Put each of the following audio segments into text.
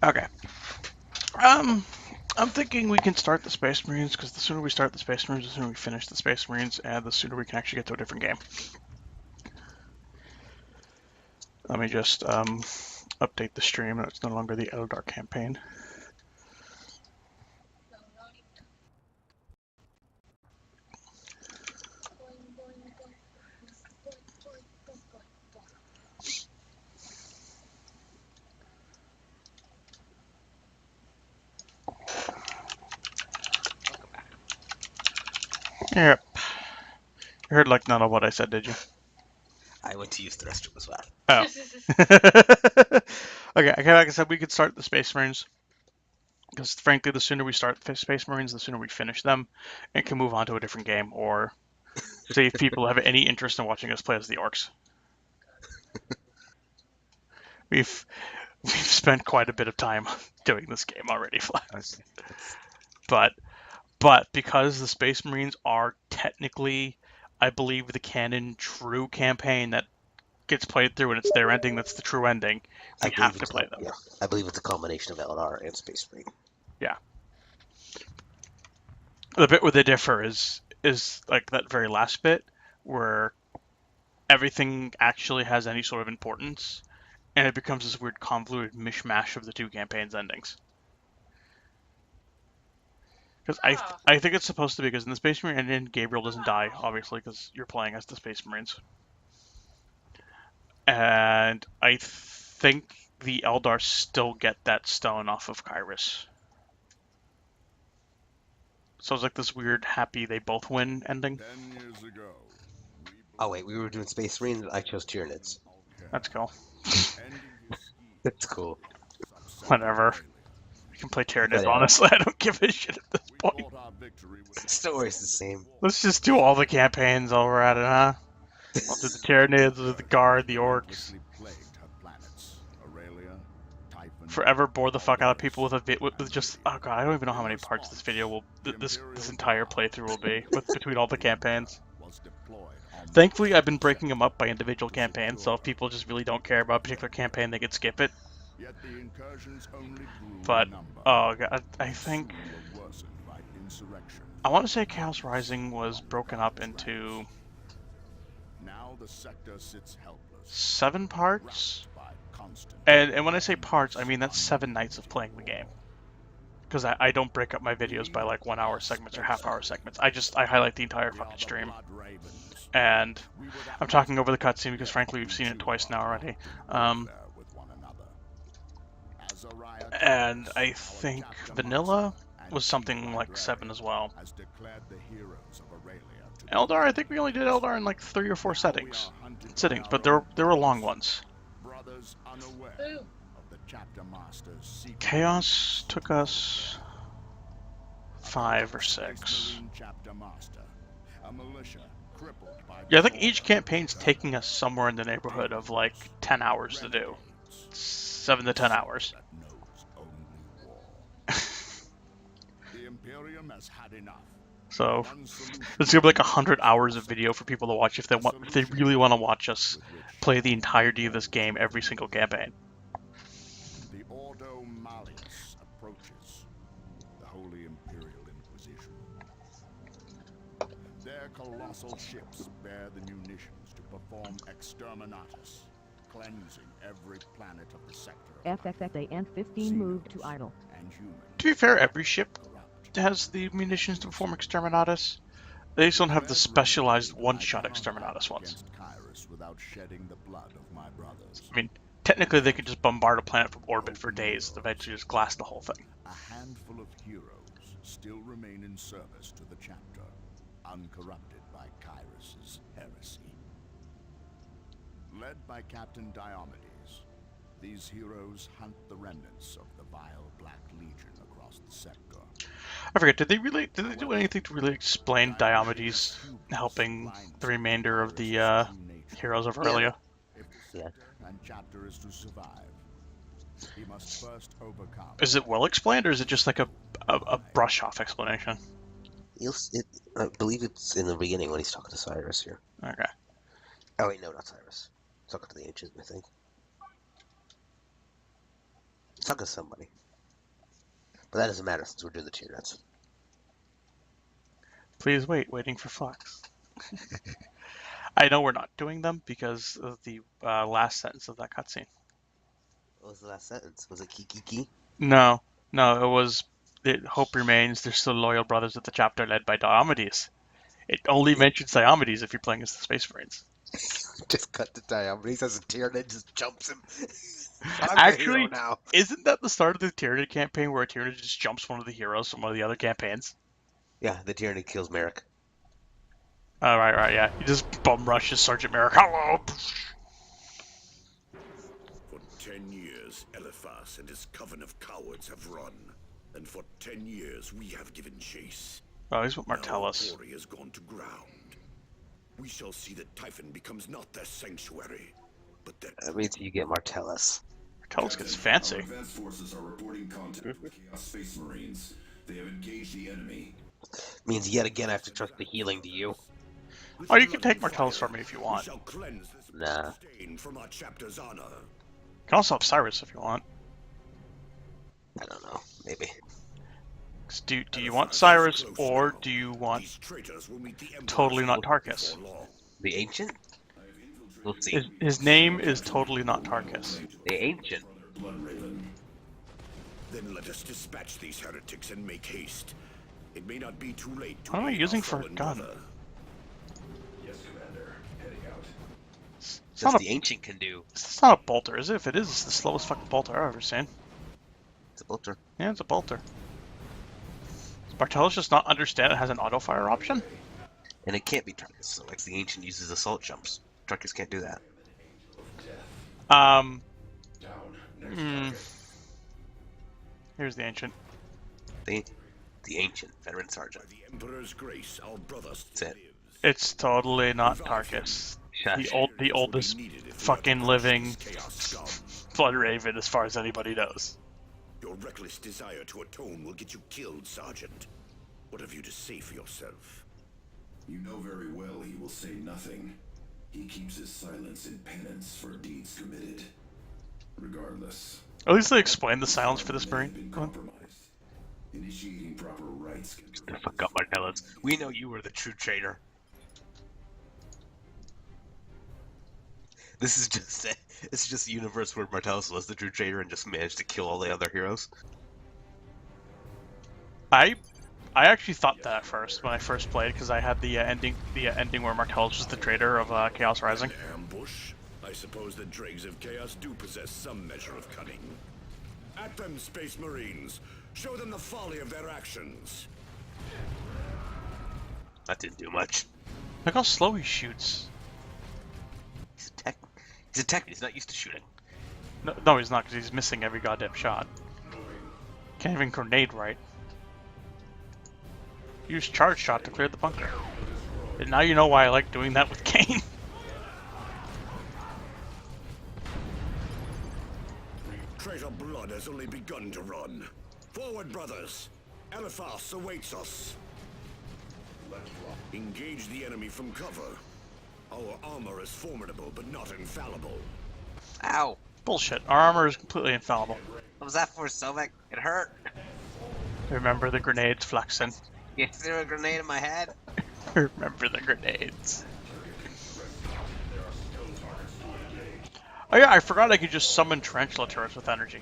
Okay. Um, I'm thinking we can start the Space Marines because the sooner we start the Space Marines, the sooner we finish the Space Marines, and the sooner we can actually get to a different game. Let me just update the stream. It's no longer the Eldar campaign. Yep. You heard like none of what I said, did you? I went to use the restroom as well. Oh. Okay, like I said, we could start the Space Marines. Because frankly, the sooner we start the Space Marines, the sooner we finish them, and can move on to a different game, or see if people have any interest in watching us play as the Orcs. We've spent quite a bit of time doing this game already, but because the Space Marines are technically, I believe, the canon true campaign that gets played through and it's their ending that's the true ending, we have to play them. Yeah, I believe it's a combination of LR and Space Marine. Yeah. The bit where they differ is like that very last bit where everything actually has any sort of importance, and it becomes this weird convoluted mishmash of the two campaigns' endings. Because I think it's supposed to be, because in the Space Marine ending, Gabriel doesn't die, obviously, because you're playing as the Space Marines. And I think the Eldar still get that stone off of Kyrus. So it's like this weird, happy, they both win ending. 10 years ago. Oh wait, we were doing Space Marines and I chose Tyranids. That's cool. That's cool. Whatever. We can play Tyranids, honestly. I don't give a shit at this point. Story's the same. Let's just do all the campaigns while we're at it, huh? I'll do the Tyranids, the Guard, the Orcs. Forever bore the fuck out of people with just, oh god, I don't even know how many parts this video will, this entire playthrough will be, between all the campaigns. Thankfully, I've been breaking them up by individual campaigns, so if people just really don't care about a particular campaign, they could skip it. But, oh god, I think, I want to say Chaos Rising was broken up into 7 parts? And when I say parts, I mean that's 7 nights of playing the game. Because I don't break up my videos by like 1 hour segments or half-hour segments. I highlight the entire fucking stream. And I'm talking over the cutscene because frankly we've seen it twice now already. And I think Vanilla was something like 7 as well. Eldar, I think we only did Eldar in like 3 or 4 sittings, but there were long ones. Chaos took us 5 or 6. Yeah, I think each campaign's taking us somewhere in the neighborhood of like 10 hours to do. 7 to 10 hours. So it's gonna be like 100 hours of video for people to watch if they really want to watch us play the entirety of this game every single campaign. The Ordo Malleus approaches the Holy Imperial Inquisition. Their colossal ships bear the munitions to perform exterminatus, cleansing every planet of the sector. FXXA and 15 moved to idle. To be fair, every ship has the munitions to perform exterminatus. They just don't have the specialized one-shot exterminatus ones. I mean, technically they could just bombard a planet from orbit for days, eventually just glass the whole thing. A handful of heroes still remain in service to the chapter, uncorrupted by Kyrus' heresy. Led by Captain Diomedes, these heroes hunt the remnants of the vile Black Legion across the sector. I forget, did they do anything to really explain Diomedes helping the remainder of the heroes of Aurelia? Yeah. Is it well explained, or is it just like a brush-off explanation? I believe it's in the beginning when he's talking to Cyrus here. Okay. Oh wait, no, not Cyrus. He's talking to the Ancient, I think. Talking to somebody. But that doesn't matter since we're doing the tier nuts. Please wait, waiting for Fox. I know we're not doing them because of the last sentence of that cutscene. What was the last sentence? Was it Kiki? No, no, it was hope remains. They're still loyal brothers of the chapter led by Diomedes. It only mentions Diomedes if you're playing as the Space Marines. Just cut the Diomedes as a Tyranid just jumps him. I'm the hero Actually, now. isn't that the start of the Tyranid campaign where a Tyranid just jumps one of the heroes from one of the other campaigns? Yeah, the Tyranid kills Merrick. Oh, right, yeah. He just bum rushes Sergeant Merrick. Hello! For 10 years, Eliphas and his coven of cowards have run. And for 10 years, we have given chase. Oh, he's with Now our Martellus. quarry has gone to ground. We shall see that Typhon becomes not their sanctuary, but their... That means you get Martellus. Martellus gets fancy. Our advanced forces are reporting contact with Chaos Space Marines. They have engaged the enemy. Means yet again I have to trust the healing to you. Oh, you can take Martellus from me if you We want. shall cleanse this Nah. stain from our chapter's honor. You can also have Cyrus if you want. I don't know. Maybe. Do you want Cyrus or do you want These traitors will meet the Emperor's Totally Not court Tarkus? before long. The Ancient? We'll see. His name is Totally Not Tarkus. The Ancient. Then let us dispatch these heretics and make haste. It may not be too late to What am I aid our using for a fallen gun? brother. Yes, Commander. Heading out. It's Just not, the Ancient can do. it's not a bolter, is it? If it is, it's the slowest fucking bolter I've ever seen. It's a bolter. Yeah, it's a bolter. Does Martellus just not understand it has an auto-fire option? And it can't be Tarkus. So, like, the Ancient uses assault jumps. Tarkus can't do that. Down. Next target. Here's the Ancient. The Ancient. Veteran Sergeant. By the Emperor's grace, our brother still That's it. lives. It's totally not Tarkus. Shush. The oldest fucking living Blood Raven as far as anybody knows. Your reckless desire to atone will get you killed, Sergeant. What have you to say for yourself? You know very well he will say nothing. He keeps his silence in penance for deeds committed. Regardless. At least they explained the silence for this May have Marine. been compromised. Initiating proper rites can The fuck up, Martellus. We know you were the true traitor. This is just a universe where Martellus was the true traitor and just managed to kill all the other heroes. I actually thought that at first when I first played because I had the ending where Martellus was the traitor of Chaos Rising. An ambush? I suppose the dregs of chaos do possess some measure of cunning. At them, Space Marines! Show them the folly of their actions! That didn't do much. Look how slow he shoots. He's a tech. He's a tech. He's not used to shooting. No, he's not because he's missing every goddamn shot. Can't even grenade right. Use charge shot to clear the bunker. And now you know why I like doing that with Kane. Traitor blood has only begun to run. Forward, brothers! Eliphas awaits us. Engage the enemy from cover. Our armor is formidable, but not infallible. Ow! Bullshit. Our armor is completely infallible. What was that for, Sovek? It hurt. Remember the grenades, Flexen. You threw a grenade in my head? Remember the grenades. Oh yeah, I forgot I could just summon tarantula turrets with energy.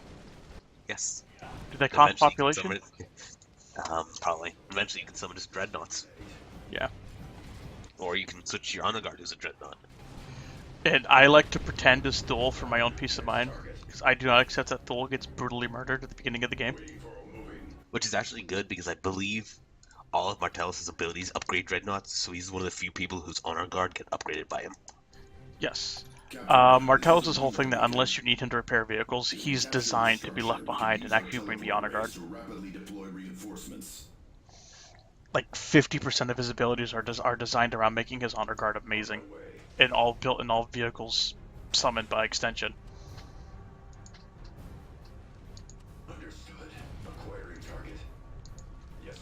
Yes. Do they cost Eventually you can population? summon it. Probably. Eventually you can summon his dreadnoughts. Yeah. Or you can switch your honor guard who's a dreadnought. And I like to pretend as Thule for my own peace of mind, because I do not accept that Thule gets brutally murdered at the beginning of the game. Which is actually good because I believe all of Martellus' abilities upgrade dreadnoughts, so he's one of the few people whose honor guard get upgraded by him. Yes. Martellus' whole thing that unless you need him to repair vehicles, he's designed to be left behind and actually bring the honor guard. Like 50% of his abilities are designed around making his honor guard amazing, and all built in all vehicles summoned by extension.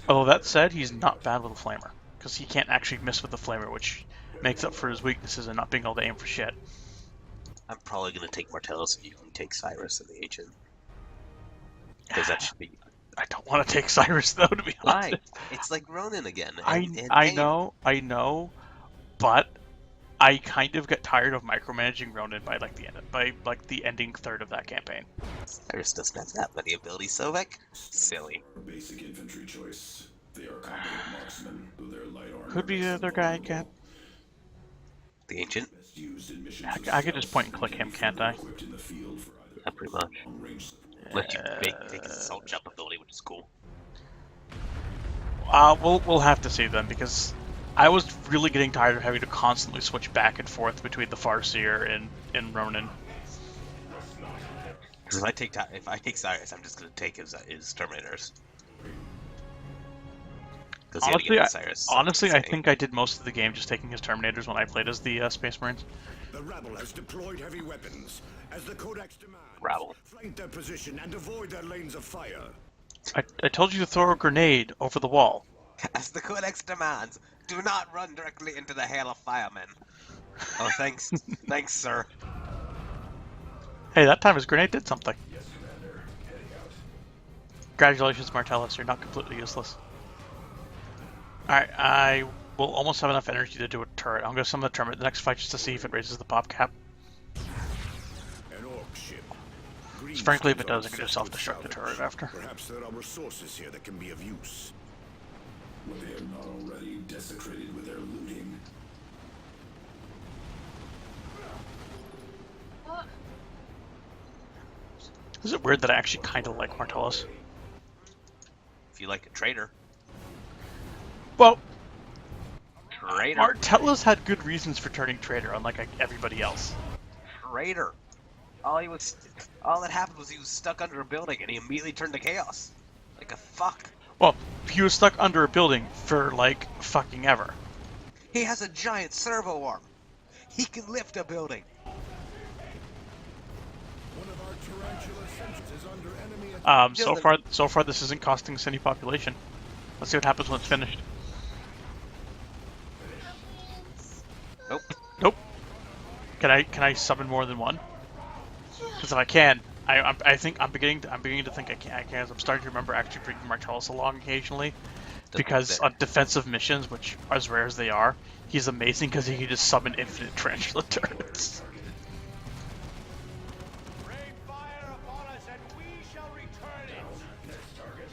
Although that said, he's not bad with a flamer, because he can't actually miss with the flamer, which makes up for his weaknesses and not being able to aim for shit. I'm probably going to take Martellus if you can take Cyrus and the Ancient. Because that should be. I don't want to take Cyrus though, to be Why? honest. It's like Ronin again. I And I hey, know, but I kind of get tired of micromanaging Ronin by the ending third of that campaign. Cyrus doesn't have that many abilities, Sovek. Silly. Basic infantry choice. They are competent marksmen, though their light armor Could be makes the them other guy vulnerable. again. The Ancient? Best used in missions of I could just stealth point and and click can him, be can't further I? equipped in the field for either Yeah, pretty much. long-range support. Let you take his assault jump ability, which is cool. We'll have to see then, because I was really getting tired of having to constantly switch back and forth between the Farseer and Ronin. Because if I take Cyrus, I'm just gonna take his Terminators. Honestly, I think I did most of the game just taking his Terminators when I played as the Space Marines. The rabble has deployed heavy weapons. As the Codex demands, Rabble. flank their position and avoid their lanes of fire. I told you to throw a grenade over the wall. As the Codex demands, do not run directly into the hail of firemen. Oh, thanks. Thanks, sir. Hey, that time his grenade did something. Yes, Commander. Heading out. Congratulations, Martellus, you're not completely useless. Alright, I will almost have enough energy to do a turret. I'm going to summon the turret the next fight just to see if it raises the pop cap. An orc ship. Frankly, if it does, I Green can just skies with self-destruct the salvage. turret after. Perhaps there are resources here that can be of use. What they have not already desecrated with their looting. Is it weird that I actually kind of like Martellus? If you like a traitor. Well, Traitor. Martellus had good reasons for turning traitor, unlike everybody else. Traitor. All that happened was he was stuck under a building and he immediately turned to chaos. Like a fuck. Well, he was stuck under a building for, like, fucking ever. He has a giant servo arm. He can lift a building. One of our tarantula sentries is under enemy attack. So far this isn't costing us any population. Let's see what happens when it's finished. Nope. Nope. Can I summon more than one? Because if I can, I think I'm beginning to think I can. I'm starting to remember actually bringing Martellus along occasionally, because on defensive missions, which are as rare as they are, he's amazing because he can just summon infinite tarantula turrets. Rain fire upon us, and we shall return it. Next target.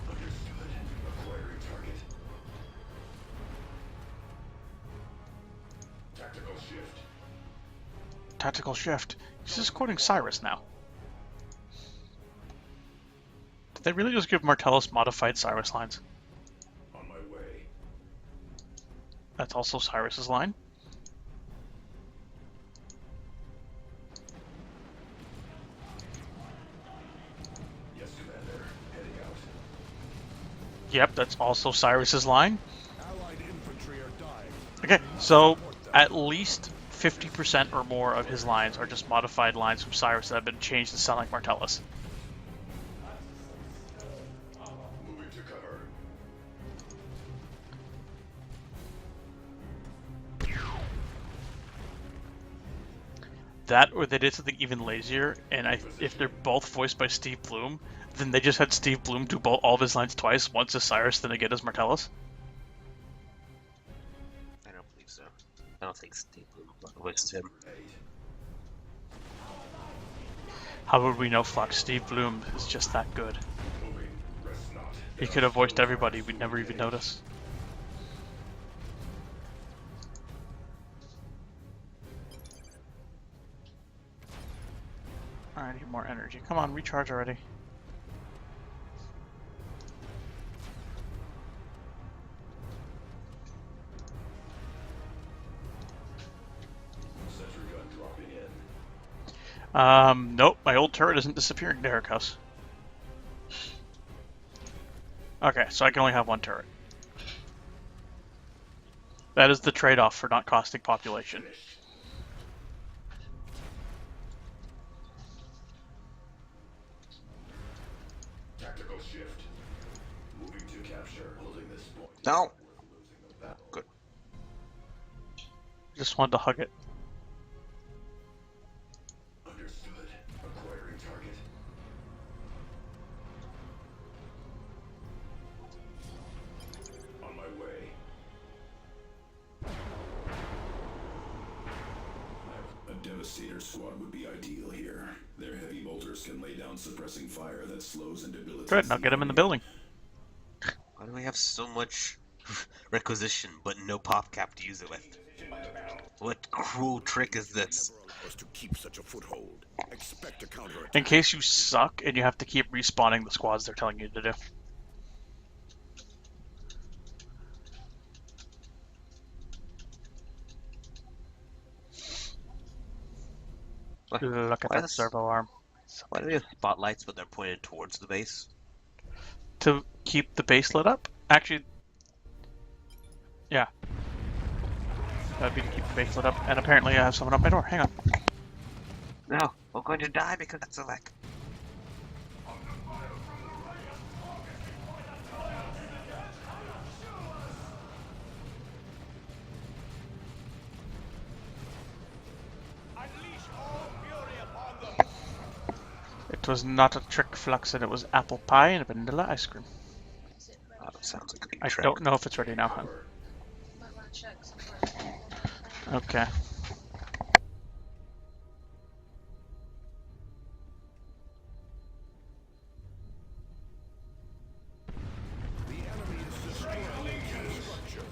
Understood. Acquiring target. Tactical shift. Tactical shift. He's just quoting Cyrus now. Did they really just give Martellus modified Cyrus lines? On my way. That's also Cyrus's line. Yes, Commander. Heading out. Yep, that's also Cyrus's line. Allied infantry are dying. Okay, so at least 50% or more of his lines are just modified lines from Cyrus that have been changed to sound like Martellus. Moving to cover. That, or they did something even lazier, and if they're both voiced by Steve Bloom, then they just had Steve Bloom do all of his lines twice, once as Cyrus, then again as Martellus. I don't believe so. I don't think Steve Bloom voices him. How would we know, Flux? Steve Bloom is just that good. Moving. Rest not. He could have voiced everybody, we'd never even notice. I need more energy. Come on, recharge already. Sentry gun dropping in. Nope, my old turret isn't disappearing, Derek House. Okay, so I can only have one turret. That is the trade-off for not costing population. Tactical shift. Moving to capture. Holding this point. No. Losing the battle. Good. Just wanted to hug it. Understood. Acquiring target. On my way. A Devastator squad would be ideal here. Their heavy bolters can lay down suppressing fire that slows and debilitates. Good, now get him in the building. Why do we have so much requisition but no pop cap to use it with? What cruel trick is this? Was to keep such a foothold. Expect a counterattack. In case you suck and you have to keep respawning the squads they're telling you to do. Look at Why that does- servo arm. Why do we have spotlights but they're pointed towards the base? To keep the base lit up? Actually, yeah. That'd be to keep the base lit up. And apparently I have someone up my door. Hang on. No, we're going to die because that's a lack. Unleash all fury upon them. It was not a trick flux and it was apple pie and vanilla ice cream. Oh, that sounds like a big I trick. don't know if it's ready now, hon. Okay. The enemy is destroying the structure.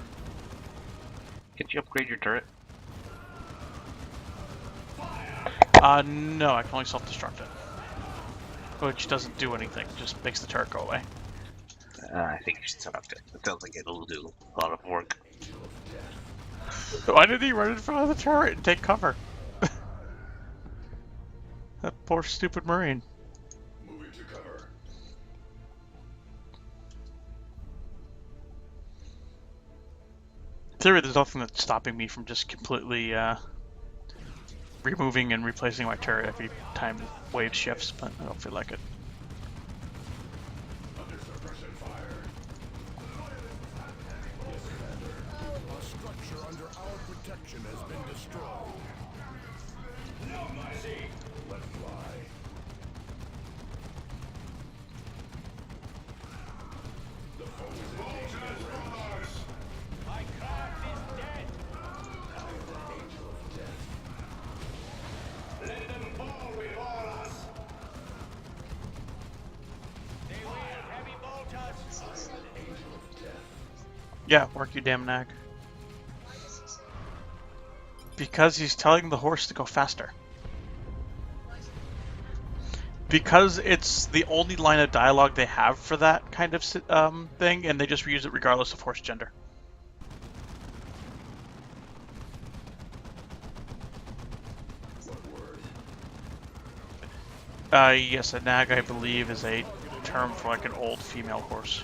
Can you upgrade your turret? No, I can only self-destruct it. Which doesn't do anything, just makes the turret go away. I think you should select it. It sounds like it'll do a lot of work. Why did he run in front of the turret and take cover? That poor stupid Marine. Moving to cover. In theory, there's nothing that's stopping me from just completely removing and replacing my turret every time the wave shifts, but I don't feel like it. Under suppression fire. A structure under our protection has been destroyed. No mercy. Let fly. The foe is engaging at range. My craft is dead. Angel of death. Let them fall before us. They wield heavy bolters. Angel of death. Yeah, work you damn nag. Because he's telling the horse to go faster. Because it's the only line of dialogue they have for that kind of thing, and they just reuse it regardless of horse gender. What word? Yes, a nag, I believe, is a term for like an old female horse.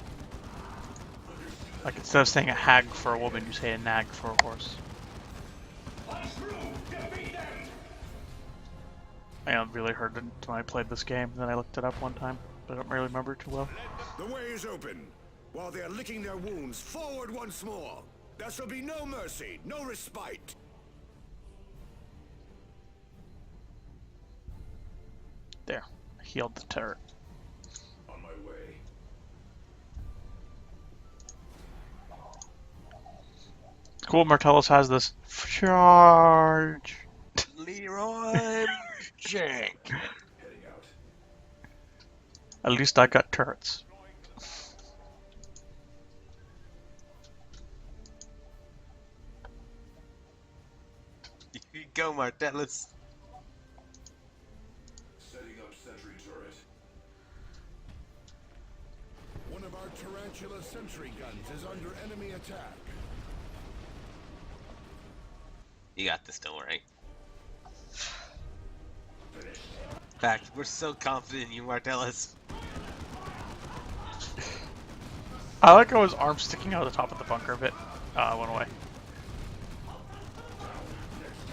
Like instead of saying a hag for a woman, you say a nag for a horse. I really heard it when I played this game, then I looked it up one time, but I don't really remember it too well. The way is open. While they are licking their wounds, forward once more. There shall be no mercy, no respite. There, I healed the turret. On my way. Cool, Martellus has this charge. Leroy Jack. Heading out. At least I got turrets. Here you go, Martellus. Setting up sentry turret. One of our tarantula sentry guns is under enemy attack. You got this, don't worry. In fact, we're so confident in you, Martellus. I like how his arm's sticking out of the top of the bunker a bit. Went away. Next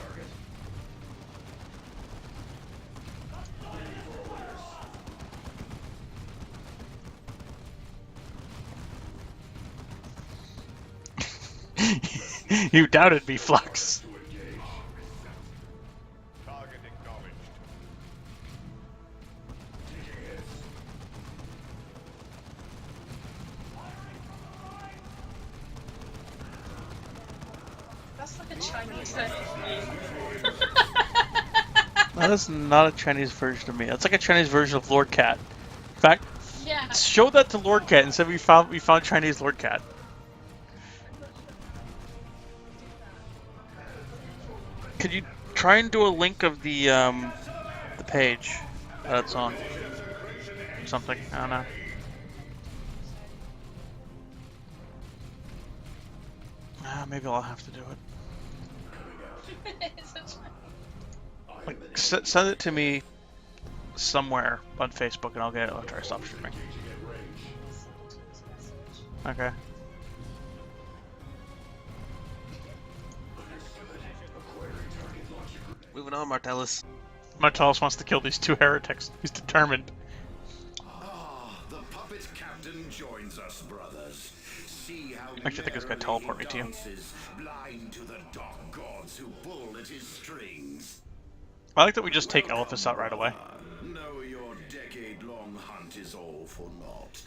target. You doubted me, Flux. To engage. like a Chinese version of me. That is not a Chinese version of me. That's like a Chinese version of Lord Cat. In fact, Yeah. show that to Lord Cat and said we found Chinese Lord Cat. Could you try and do a link of the page that it's on? Something. I don't know. Maybe I'll have to do it. Like, send it to me somewhere on Facebook and I'll get it after I stop streaming. Okay. Moving on, Martellus. Martellus wants to kill these two heretics. He's determined. The puppet captain joins us, brothers. See how Actually, I think it's gonna teleport me to you. dances, blind to the dark gods who pull at his strings. I like that we just take Elephas out right away. No, your decade-long hunt is all for naught.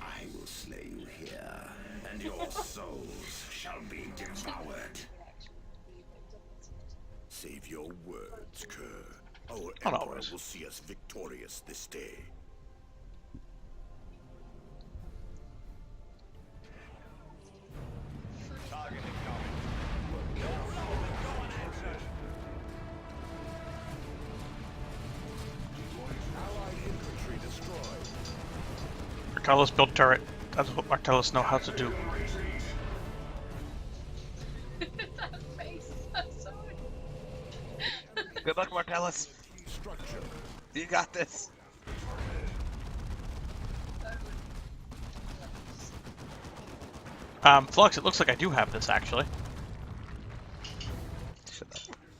I will slay you here, and your souls shall be devoured. Save your words, Kerr. Our Not emperor always. will see us victorious this day. Martellus built turret. That's what Martellus know how to do. That face, that's so Good luck, Martellus. You got this. Flux, it looks like I do have this actually.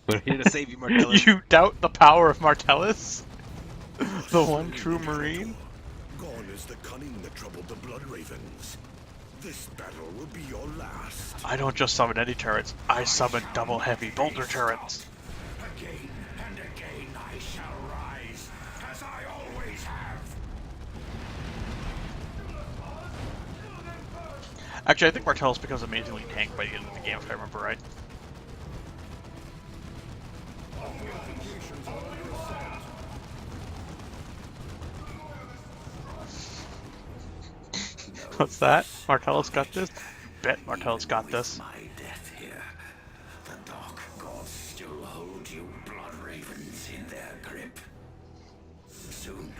We're here to save you, Martellus. You doubt the power of Martellus? The one true Marine? Gone is the cunning that troubled the Blood Ravens. This battle will be your last. I don't just summon any turrets, I summon double heavy bolter turrets. Again and again I shall rise, as I always have. Actually, I think Martellus becomes amazingly tanked by the end of the game, if I remember right. What's that? Martellus got this? Bet Martellus got this. My death here. The dark gods still hold you Blood Ravens in their grip. Soon,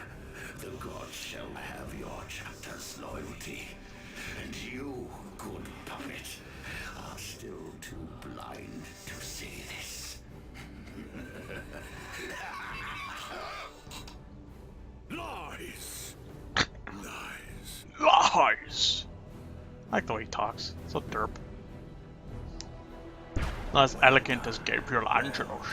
the gods shall have your chapter's loyalty. And you, good puppet, are still too blind to see this. Lies! Lies. Lies! I like the way he talks. So derp. Not as elegant as Gabriel Angelos.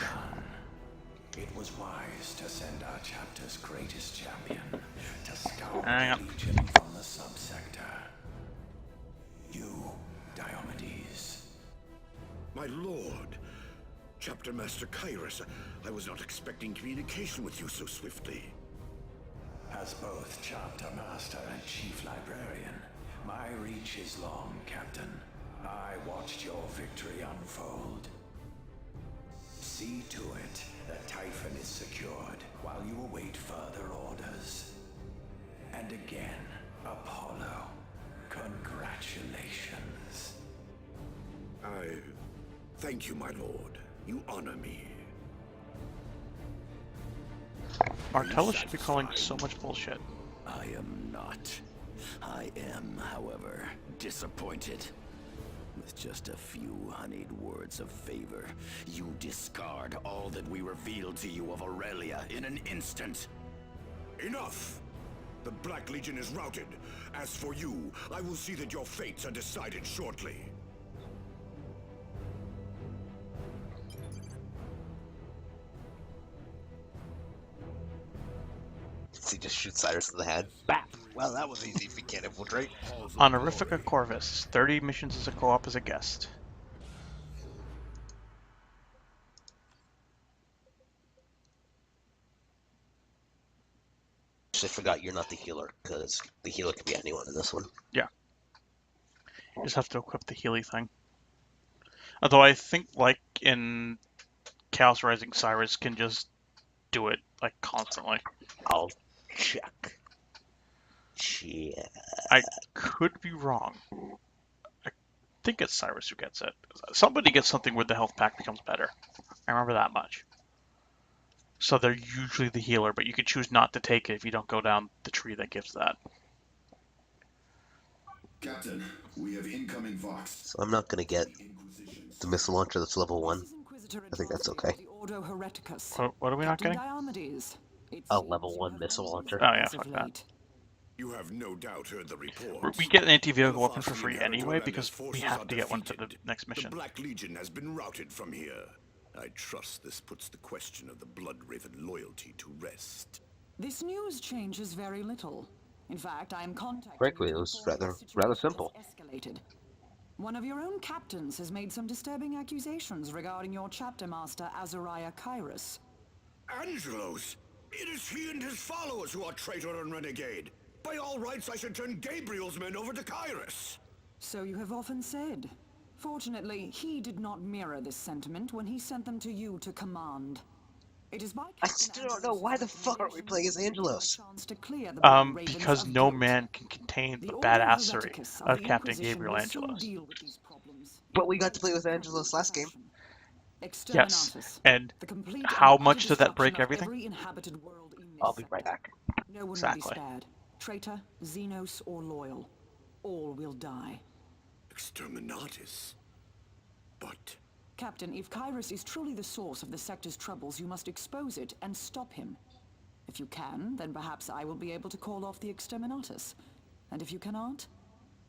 It was wise to send our chapter's greatest champion to scour Hang on. the Legion from the subsector. You, Diomedes. My lord, Chapter Master Kairos, I was not expecting communication with you so swiftly. As both chapter master and chief librarian, my reach is long, Captain. I watched your victory unfold. See to it that Typhon is secured while you await further orders. And again, Apollo, congratulations. I thank you, my lord. You honor me. Martellus should be calling so much bullshit. I am not. I am, however, disappointed. With just a few honeyed words of favor, you discard all that we revealed to you of Aurelia in an instant. Enough! The Black Legion is routed. As for you, I will see that your fates are decided shortly. He just shoots Cyrus in the head. Bap! Well, that was easy if you can't infiltrate. Honorifica Corvus. 30 missions as a co-op as a guest. Actually, forgot you're not the healer, because the healer can be anyone in this one. Yeah. You just have to equip the Healy thing. Although I think, like in Chaos Rising, Cyrus can just do it like constantly. I'll check. Check. I could be wrong. I think it's Cyrus who gets it. Somebody gets something where the health pack becomes better. I remember that much. So they're usually the healer, but you can choose not to take it if you don't go down the tree that gives that. Captain, we have incoming Vox. So I'm not gonna get the missile launcher that's level 1. I think that's okay. What are we not getting? A level 1 missile launcher. Oh yeah, fuck that. You have no doubt heard the report. We get an anti-vehicle weapon for free anyway because we have to get one for the next mission. The Black Legion has been routed from here. I trust this puts the question of the Blood-Raven loyalty to rest. This news changes very little. In fact, I am contacting Frankly, you it to was inform rather the situation simple. has escalated. One of your own captains has made some disturbing accusations regarding your chapter master, Azariah Kyrus. Angelos! It is he and his followers who are traitor and renegade. By all rights, I should turn Gabriel's men over to Kyrus. So you have often said. Fortunately, he did not mirror this sentiment when he sent them to you to command. It is by I still don't know why the fuck aren't we playing as Angelos? Because no man can contain the badassery of Captain Gabriel Angelos. But we got to play with Angelos last game. Yes, and how much did that break everything? I'll be right back. No one Exactly. will be spared. Traitor, Xenos, or loyal. All will die. Exterminatus. But... Captain, if Kyrus is truly the source of the sector's troubles, you must expose it and stop him. If you can, then perhaps I will be able to call off the Exterminatus. And if you cannot,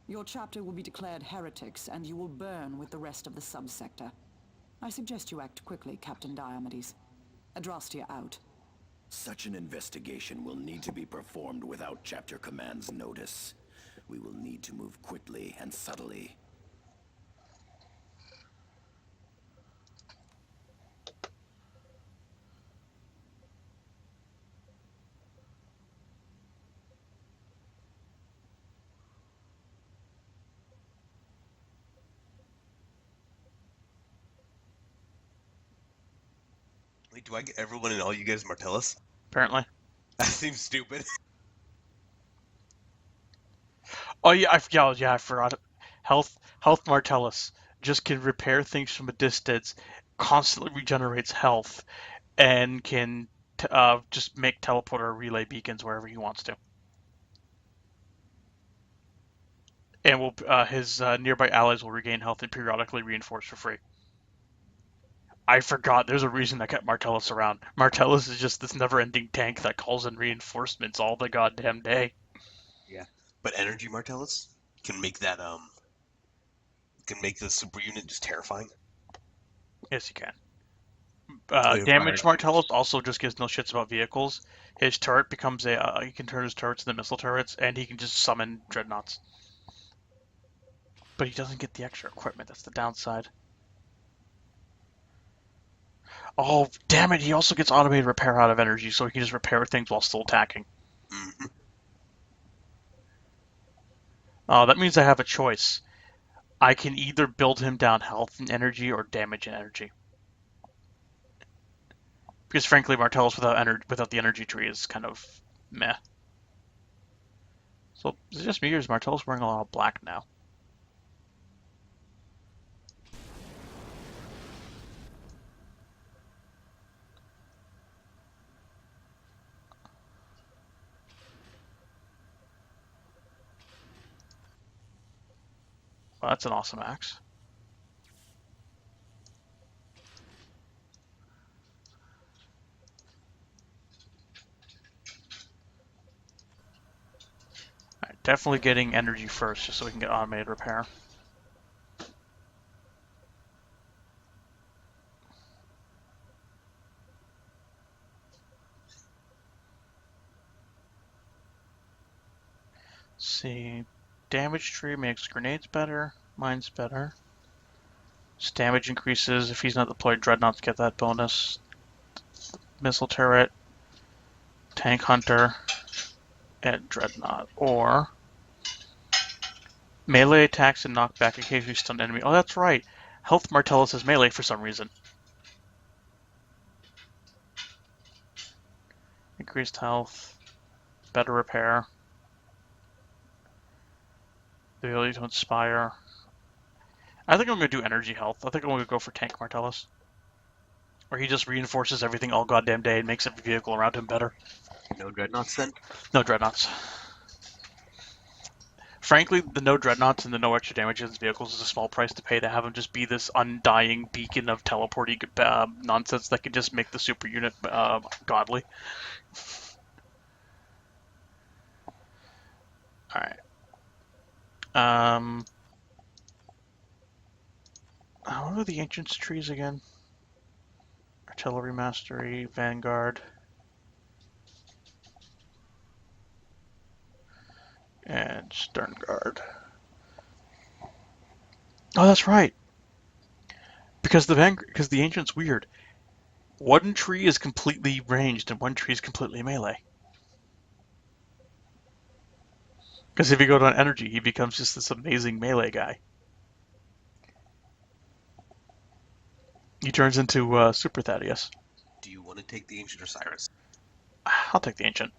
your chapter will be declared heretics and you will burn with the rest of the subsector. I suggest you act quickly, Captain Diomedes. Adrastia out. Such an investigation will need to be performed without Chapter Command's notice. We will need to move quickly and subtly. Wait, do I get everyone and all you guys Martellus? Apparently. That seems stupid. Oh yeah, I forgot. Health Martellus just can repair things from a distance, constantly regenerates health, and can just make teleporter or relay beacons wherever he wants to. And will his nearby allies will regain health and periodically reinforce for free. I forgot. There's a reason I kept Martellus around. Martellus is just this never-ending tank that calls in reinforcements all the goddamn day. Yeah, but Energy Martellus can make that can make the super unit just terrifying. Yes, you can. yeah, Damage right. Martellus also just gives no shits about vehicles. His turret becomes he can turn his turrets into missile turrets, and he can just summon dreadnoughts. But he doesn't get the extra equipment. That's the downside. Oh, damn it! He also gets automated repair out of energy, so he can just repair things while still attacking. Mm-hmm. That means I have a choice. I can either build him down health and energy or damage and energy. Because frankly, Martellus without the energy tree is kind of meh. So is it just me or is Martellus wearing a lot of black now? Well, that's an awesome axe. Alright, definitely getting energy first, just so we can get automated repair. Let's see, damage tree makes grenades better, mines better. His damage increases if he's not deployed. Dreadnoughts get that bonus. Missile turret, tank hunter, and dreadnought. Or melee attacks and knockback occasionally stun enemy. Oh, that's right. Health Martellus is melee for some reason. Increased health, better repair, the ability to inspire. I think I'm going to do energy health. I think I'm going to go for Tank Martellus. Where he just reinforces everything all goddamn day and makes every vehicle around him better. No dreadnoughts then? No dreadnoughts. Frankly, the no dreadnoughts and the no extra damage in his vehicles is a small price to pay to have him just be this undying beacon of teleporting nonsense that could just make the super unit godly. Alright. What are the Ancients trees again? Artillery Mastery, Vanguard. And Stern Guard. Oh, that's right. Because the Ancient's weird. One tree is completely ranged and one tree is completely melee. Because if you go down energy, he becomes just this amazing melee guy. He turns into Super Thaddeus. Do you want to take the Ancient or Cyrus? I'll take the Ancient.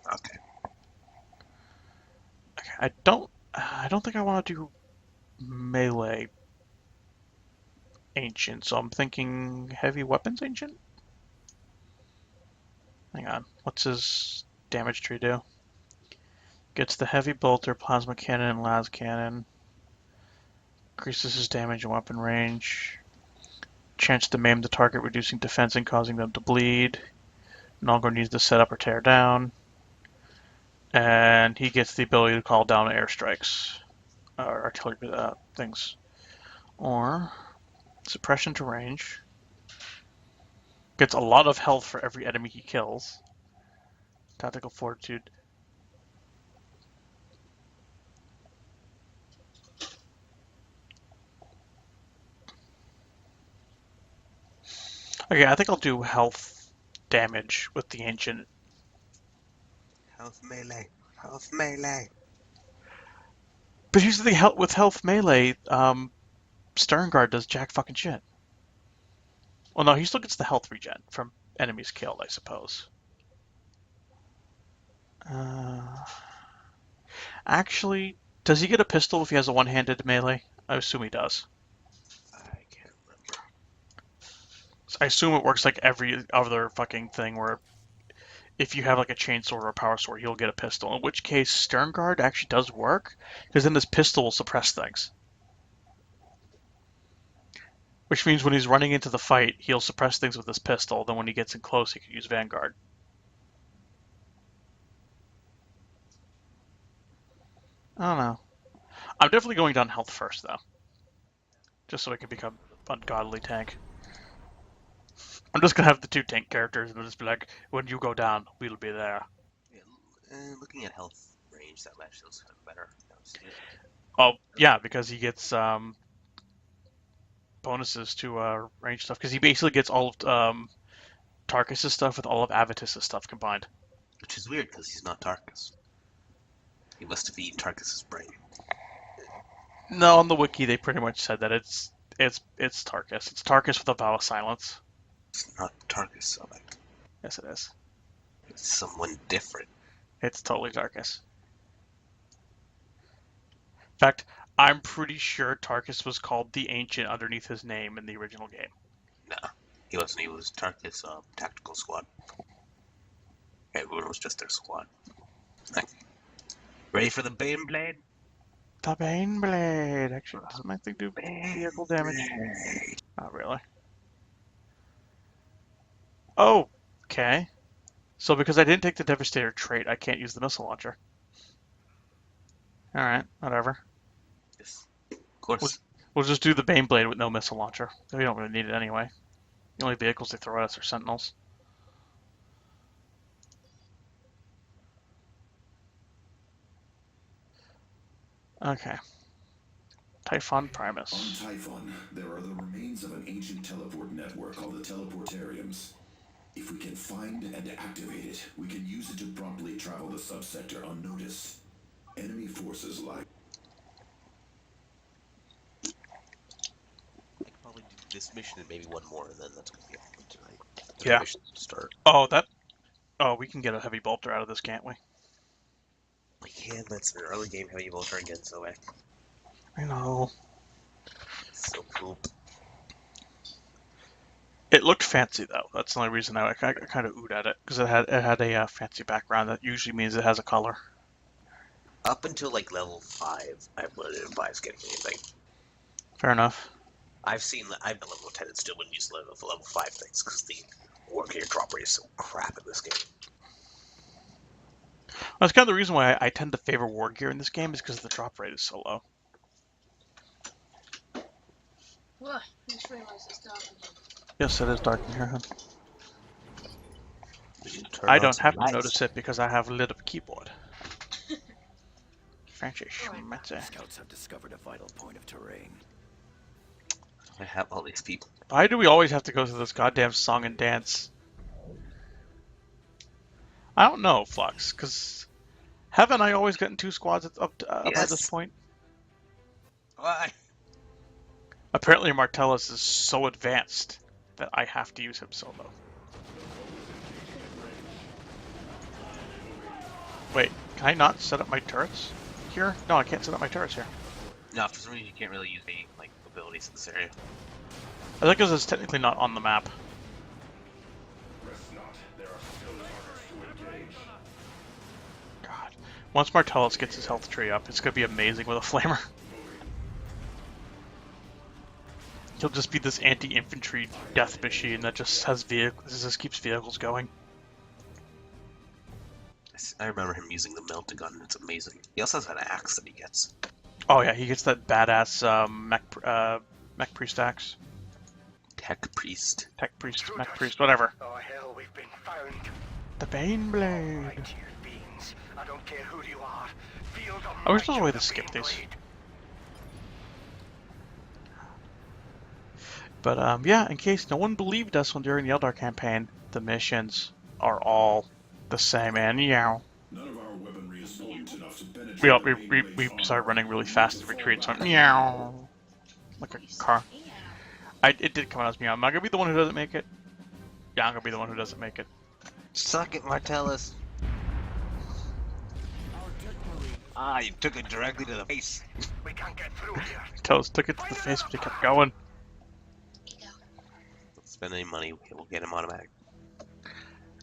Okay. Okay, I don't think I want to do melee Ancient, so I'm thinking heavy weapons Ancient? Hang on, what's his damage tree do? Gets the heavy bolter, plasma cannon, and las cannon. Increases his damage and weapon range. Chance to maim the target, reducing defense and causing them to bleed. Nalgor needs to set up or tear down. And he gets the ability to call down airstrikes. Or artillery things. Or suppression to range. Gets a lot of health for every enemy he kills. Tactical fortitude. Okay, I think I'll do health damage with the Ancient. Health melee. Health melee. But here's the thing, with health melee, Stern Guard does jack fucking shit. Well, no, he still gets the health regen from enemies killed, I suppose. Actually, does he get a pistol if he has a one-handed melee? I assume he does. I can't remember. So I assume it works like every other fucking thing where if you have like a chainsaw or a power sword, he'll get a pistol. In which case, Stern Guard actually does work, because then his pistol will suppress things. Which means when he's running into the fight, he'll suppress things with his pistol. Then when he gets in close, he can use Vanguard. I don't know. I'm definitely going down health first, though. Just so I can become ungodly tank. I'm just gonna have the two tank characters and just be like, when you go down, we'll be there. Yeah, looking at health range, that actually looks kind of better. Oh, yeah, because he gets bonuses to range stuff. Because he basically gets all of Tarkus' stuff with all of Avitus' stuff combined. Which is weird, because he's not Tarkus. He must have eaten Tarkus' brain. No, on the wiki they pretty much said that it's Tarkus. It's Tarkus with a vow of silence. It's not Tarkus, so like, Yes, it is. it's someone different. It's totally Tarkus. In fact, I'm pretty sure Tarkus was called the Ancient underneath his name in the original game. Nah, he wasn't. He was Tarkus' tactical squad. Everyone was just their squad. Like, ready for the Bane Blade? The Bane Blade! Actually, does my thing do vehicle damage? Not really. Oh, okay. So because I didn't take the Devastator trait, I can't use the missile launcher. Alright, whatever. Yes. Of course. We'll just do the Bane Blade with no missile launcher. We don't really need it anyway. The only vehicles they throw at us are Sentinels. Okay. Typhon Primus. On Typhon, there are the remains of an ancient teleport network called the Teleportariums. If we can find and activate it, we can use it to promptly travel the subsector unnoticed. Enemy forces like... mission and maybe one more, and then that's gonna be all for tonight. The Yeah. missions to start. Oh, we can get a heavy bolter out of this, can't we? We can, but it's an early game heavy bolter again, so I know. so poop. It looked fancy though. That's the only reason I kind of oohed at it, because it had a fancy background. That usually means it has a color. Up until like level 5, I wouldn't advise getting anything. Fair enough. I've done level 10 and still wouldn't use level 5 things because the war gear drop rate is so crap in this game. That's kind of the reason why I tend to favor war gear in this game, is because the drop rate is so low. What? I just realised it's dark in here. Yes, it is dark in here. Huh? Turn I on don't some have to lights. notice it because I have lit up keyboard. Fancy schmatzy. Scouts have discovered a vital point of terrain. I have all these people. Why do we always have to go through this goddamn song and dance? I don't know, Flux, because haven't I always gotten 2 squads up to, by Yes. this point? Why? Apparently Martellus is so advanced that I have to use him solo. Wait, can I not set up my turrets here? No, I can't set up my turrets here. No, for some reason you can't really use any like abilities in this area. I think because it's technically not on the map. God. Once Martellus gets his health tree up, it's going to be amazing with a flamer. He'll just be this anti-infantry death machine that just has vehicles, just keeps vehicles going. I remember him using the melting gun, and it's amazing. He also has an axe that he gets. Oh yeah, he gets that badass mech priest axe. Tech priest. Tech priest, mech priest, whatever. Oh hell, we've been found. The Bane Blade. Right, you beings. I don't care who you are. Feel the Oh, there's might no way of to the skip Bane these. Blade. But yeah, in case no one believed us when during the Eldar campaign, the missions are all the same. And yeah, None of our weaponry is potent enough to penetrate we started running really fast in retreat, so meow, like a car. It did come out as meow. Am I gonna be the one who doesn't make it? Yeah, I'm gonna be the one who doesn't make it. Suck it, Martellus. Ah, you took it directly to the face. We can't get through here. Toes took it to the face, but he kept going. Don't spend any money, we'll get him automatic.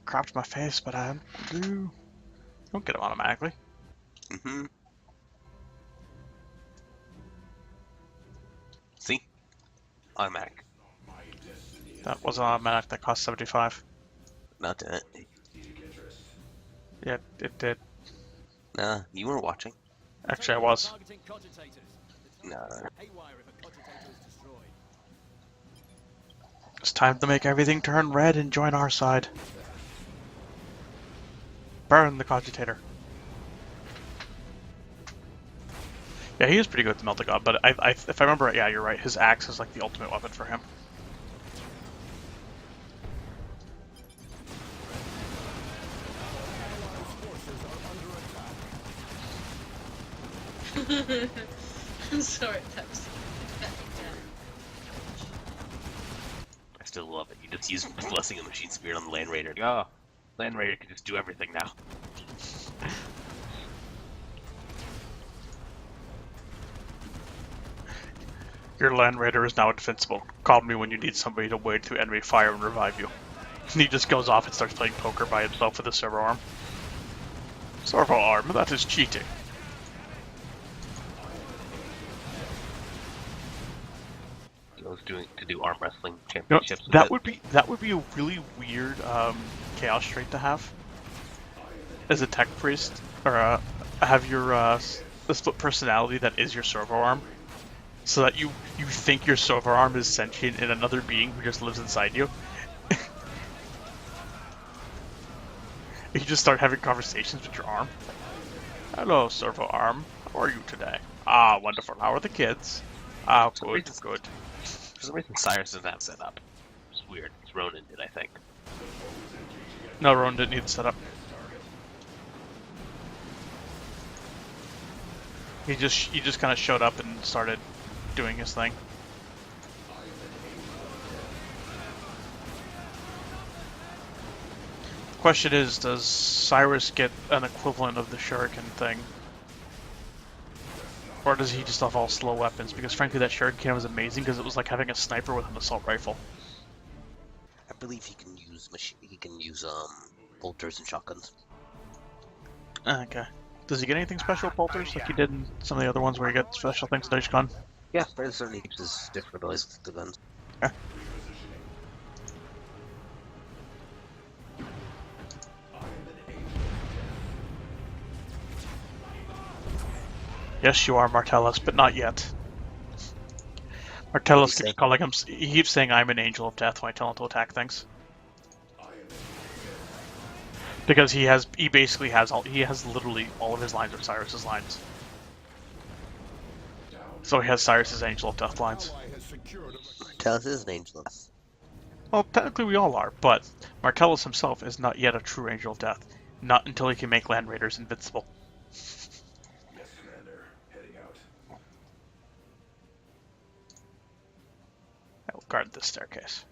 Cropped my face, but I do. Don't get him automatically. Mm-hmm. See? Automatic. That was automatic. That cost 75. Not that. Yeah, it did. Nah, you weren't watching. Actually, I was. Nah. It's time to make everything turn red and join our side. Burn the cogitator. Yeah, he is pretty good with the melting god, but if I remember right, yeah, you're right. His axe is like the ultimate weapon for him. I'm sorry, that was I still love it. You just use Blessing of Machine Spirit on the Land Raider. Oh, Land Raider can just do everything now. Your Land Raider is now invincible. Call me when you need somebody to wade through enemy fire and revive you. And he just goes off and starts playing poker by himself with a servo arm. Servo arm? That is cheating. He was to do arm wrestling You know, championships. with that it. would be a really weird chaos trait to have as a tech priest, or have your the split personality that is your servo arm, so that you think your servo arm is sentient in another being who just lives inside you. You just start having conversations with your arm. Hello, servo arm. How are you today? Ah, wonderful. How are the kids? Ah, good, good. For some reason, Cyrus doesn't have set up. It's weird. It's Ronan did, I think. No, Ronan didn't need the setup. He just kind of showed up and started doing his thing. Question is, does Cyrus get an equivalent of the Shuriken thing? Or does he just have all slow weapons? Because frankly, that Shuriken was amazing because it was like having a sniper with an assault rifle. I believe he can use bolters and shotguns. Okay. Does he get anything special with bolters like he did in some of the other ones where he got special things in Gun? Yeah, fairly certain he uses different abilities with the guns. Okay. Yes, you are Martellus, but not yet. Martellus keeps calling him. He keeps saying, "I'm an angel of death" when I tell him to attack things. Because he basically has literally all of his lines are Cyrus's lines. So he has Cyrus's angel of death lines. Martellus is an angel. Well, technically we all are, but Martellus himself is not yet a true angel of death. Not until he can make Land Raiders invincible. Yes, Commander. Heading out. I will guard this staircase.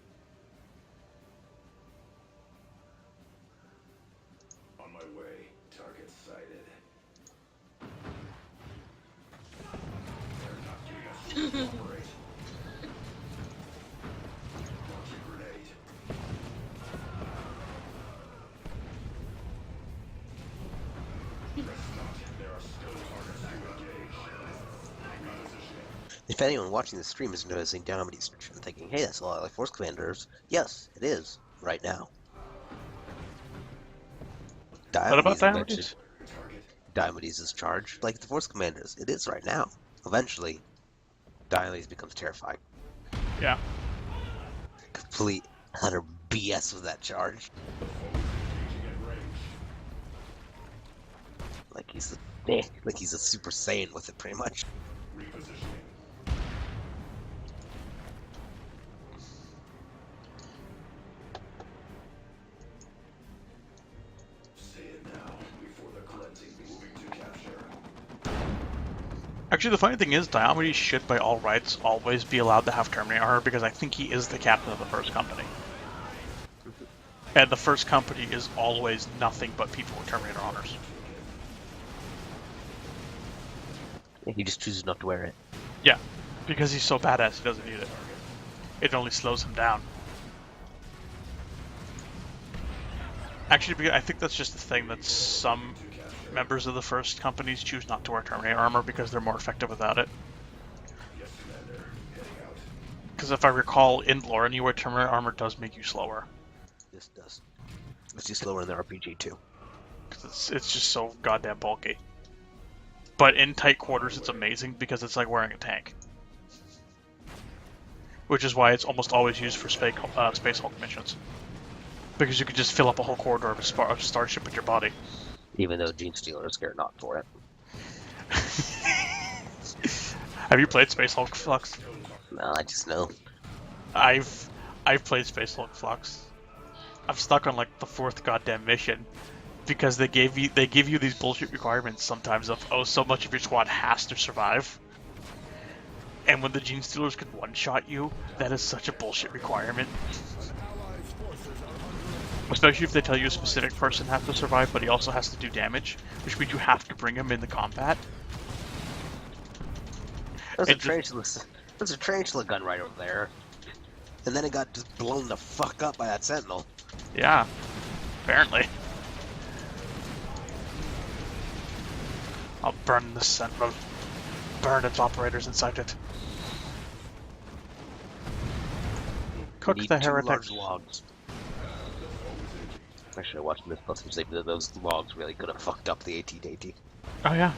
On my way. Target sighted. They're not giving us shit to operate. Launching grenade. Press not. There are still targets to engage. Repositioning. If anyone watching the stream is noticing Diomedes and thinking, hey, that's a lot like Force Commanders, yes, it is, right now. What about Diomedes? Diomedes is charged like the Force Commanders. It is right now. Eventually, Diomedes becomes terrifying. Yeah. Complete utter BS with that charge. Like he's a Super Saiyan with it, pretty much. Say it now, before the cleansing moving to capture. Actually, the funny thing is, Diomedes should, by all rights, always be allowed to have Terminator armor because I think he is the captain of the first company. And the first company is always nothing but people with Terminator honors. He just chooses not to wear it. Yeah, because he's so badass, he doesn't need it. It only slows him down. Actually, because I think that's just the thing that some members of the first companies choose not to wear Terminator armor because they're more effective without it. Because if I recall, in lore, anyway, Terminator armor does make you slower. This does. It's just slower in the RPG too. Because it's just so goddamn bulky. But in tight quarters, it's amazing because it's like wearing a tank. Which is why it's almost always used for Space Hulk missions. Because you can just fill up a whole corridor of a starship with your body. Even though Gene Stealers care not for it. Have you played Space Hulk Flux? No, I just know. I've played Space Hulk Flux. I'm stuck on like the 4th goddamn mission. Because they give you these bullshit requirements sometimes of, oh, so much of your squad has to survive. And when the Gene Stealers can one-shot you, that is such a bullshit requirement. Especially if they tell you a specific person has to survive, but he also has to do damage, which means you have to bring him into combat. There's a tarantula gun right over there. And then it got just blown the fuck up by that sentinel. Yeah, apparently. I'll burn this sentinel. Burn its operators inside it. Cook the heretics. Logs. I should have watched this plus those logs really could have fucked up the AT-AT. Oh yeah.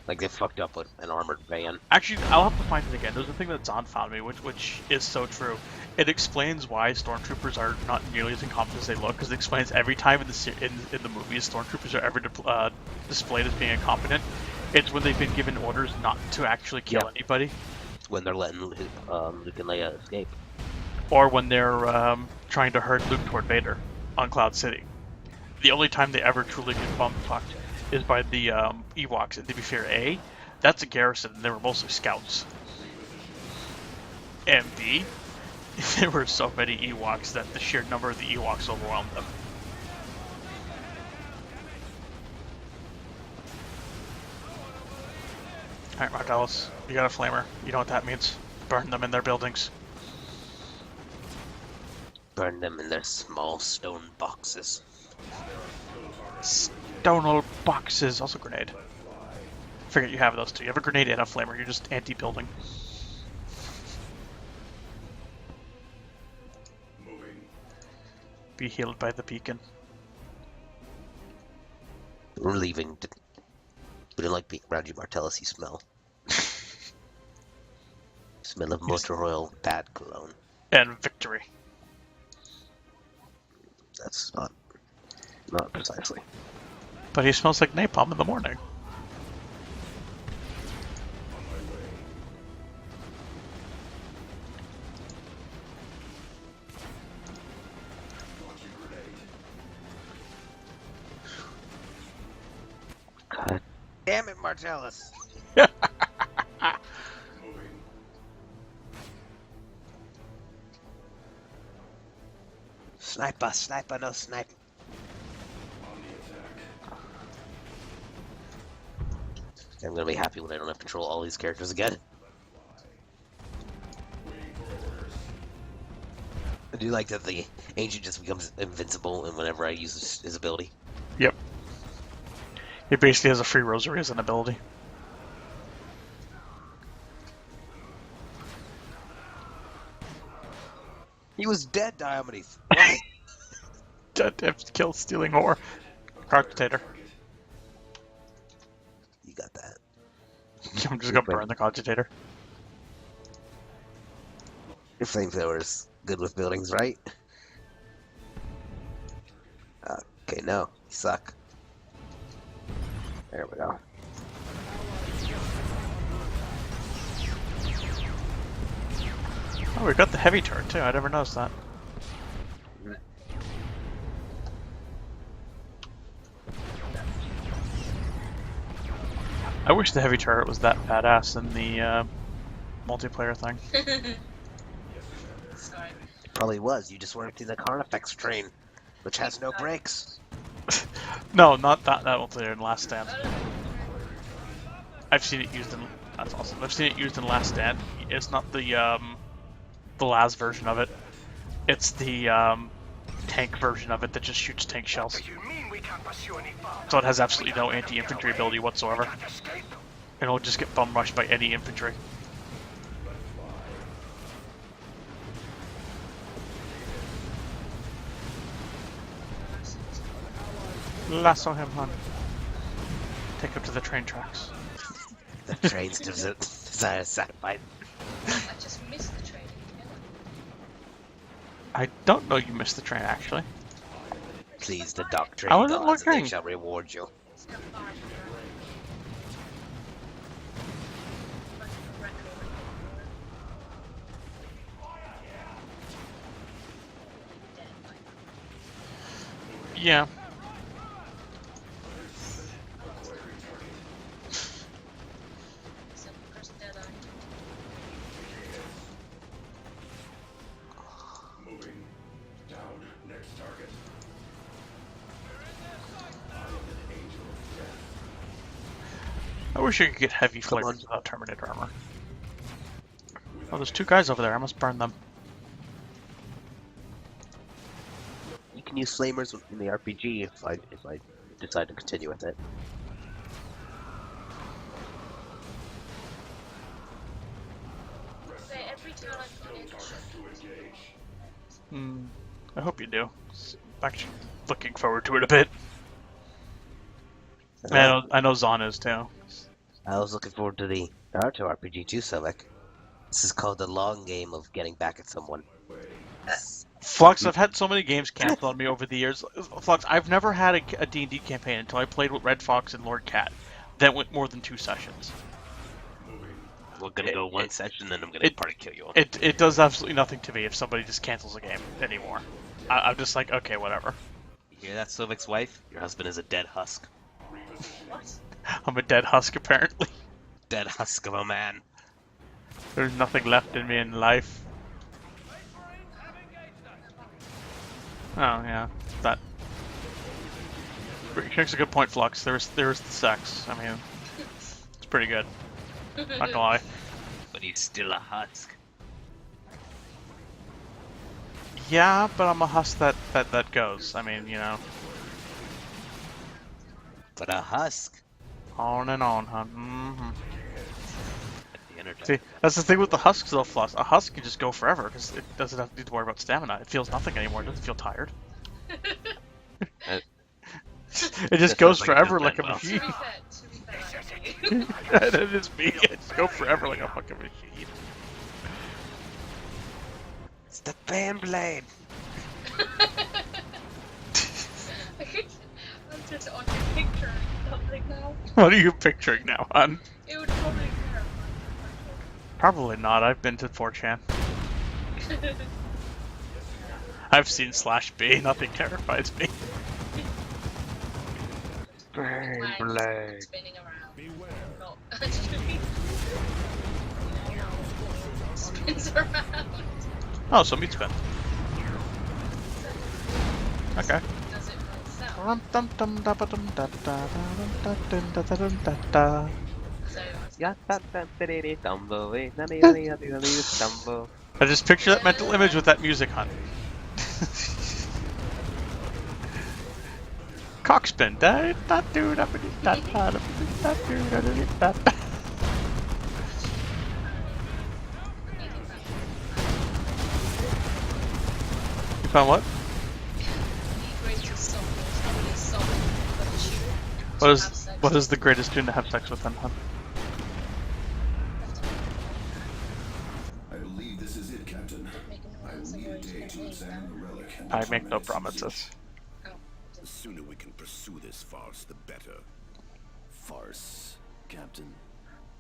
Like they fucked up with an armored van. Actually, I'll have to find it again. There's a thing that Zahn found me, which is so true. It explains why stormtroopers are not nearly as incompetent as they look, because it explains every time in the movies stormtroopers are ever displayed as being incompetent, it's when they've been given orders not to actually kill anybody. When they're letting Luke and Leia escape. Or when they're trying to herd Luke toward Vader on Cloud City. The only time they ever truly get bum-fucked is by the Ewoks, and to be fair, that's a garrison, and they were mostly scouts. And B, there were so many Ewoks that the sheer number of the Ewoks overwhelmed them. Alright, Martellus, you got a flamer. You know what that means. Burn them in their buildings. Burn them in their small stone boxes. Stone boxes. Also grenade. Forget you have those two. You have a grenade and a flamer. You're just anti-building. Be healed by the beacon. We're leaving. We don't like being around you, Martellus. You smell. Smell of motor oil, bad cologne. And victory. That's not precisely. But he smells like napalm in the morning. God damn it, Martellus! Sniper, no snipe. I'm gonna be happy when I don't have to control all these characters again. I do like that the Ancient just becomes invincible and whenever I use his ability. Yep. He basically has a free rosary as an ability. He was dead, Diomedes. Dead kill stealing whore. Cogitator. You got that. I'm just gonna burn the cogitator. Your flamethrower's good with buildings, right? Okay, no. You suck. There we go. Oh, we got the heavy turret too. I never noticed that. I wish the heavy turret was that badass in the multiplayer thing. Sorry. It probably was. You just weren't in the Carnifex train, which has no brakes. No, not that multiplayer in Last Stand. I've seen it used in. That's awesome. I've seen it used in Last Stand. It's not the last version of it. It's the tank version of it that just shoots tank shells. So it has absolutely no anti-infantry ability whatsoever. And it'll just get bum rushed by any infantry. Lasso him, hun. Take him to the train tracks. The train's satisfied. I just missed the train again. I don't know you missed the train, actually. Please, the dock train I wasn't gods, and they looking. shall reward you. It's not far from the record. Yeah. I wish you could get heavy flares without Terminator armor. Oh, there's two guys over there. I must burn them. You can use flamers in the RPG if I decide to continue with it. Okay, every time I've gone in the ship. I hope you do. I'm actually looking forward to it a bit. I know Zahn is too. I was looking forward to the Naruto RPG too, Silic. This is called the long game of getting back at someone. Flux, I've had so many games canceled on me over the years. Flux, I've never had a D&D campaign until I played with Red Fox and Lord Cat. That went more than 2 sessions. We're gonna go one session, then I'm gonna party kill you. It does absolutely nothing to me if somebody just cancels a game anymore. I'm just like, okay, whatever. You hear that, Silvic's wife? Your husband is a dead husk. What? I'm a dead husk, apparently. Dead husk of a man. There's nothing left in me in life. Oh, yeah. That makes a good point, Flux. There's the sex. I mean, it's pretty good. Not gonna lie. But he's still a husk. Yeah, but I'm a husk that goes. I mean, you know, But a husk. on and on, huh? Mm-hmm. At the internet. See, that's the thing with the husks, though, Floss. A husk can just go forever because it doesn't have to worry about stamina. It feels nothing anymore. It doesn't feel tired. It just That goes sounds like forever good like a Manuel. machine. To be fair, That is me. I just go forever like a fucking machine. It's the Beyblade. I'm just on your picture or something now. What are you picturing now, hon? It would probably terrify Probably not. I've been to 4chan. I've seen /B. Nothing terrifies me. Beyblade. spinning around. Not actually. Spins around. Oh, so meat spin. Okay. Does it by itself? So I just picture that mental image with that music, hon. Cockspin. You found what? the greatest song is probably song but the shoe. What is the greatest tune to have sex with, then, hon? I believe this is it, Captain. I will need a day to examine the relic and I make determine no its promises. usage. The sooner we can pursue this farce, the better. Farce, Captain?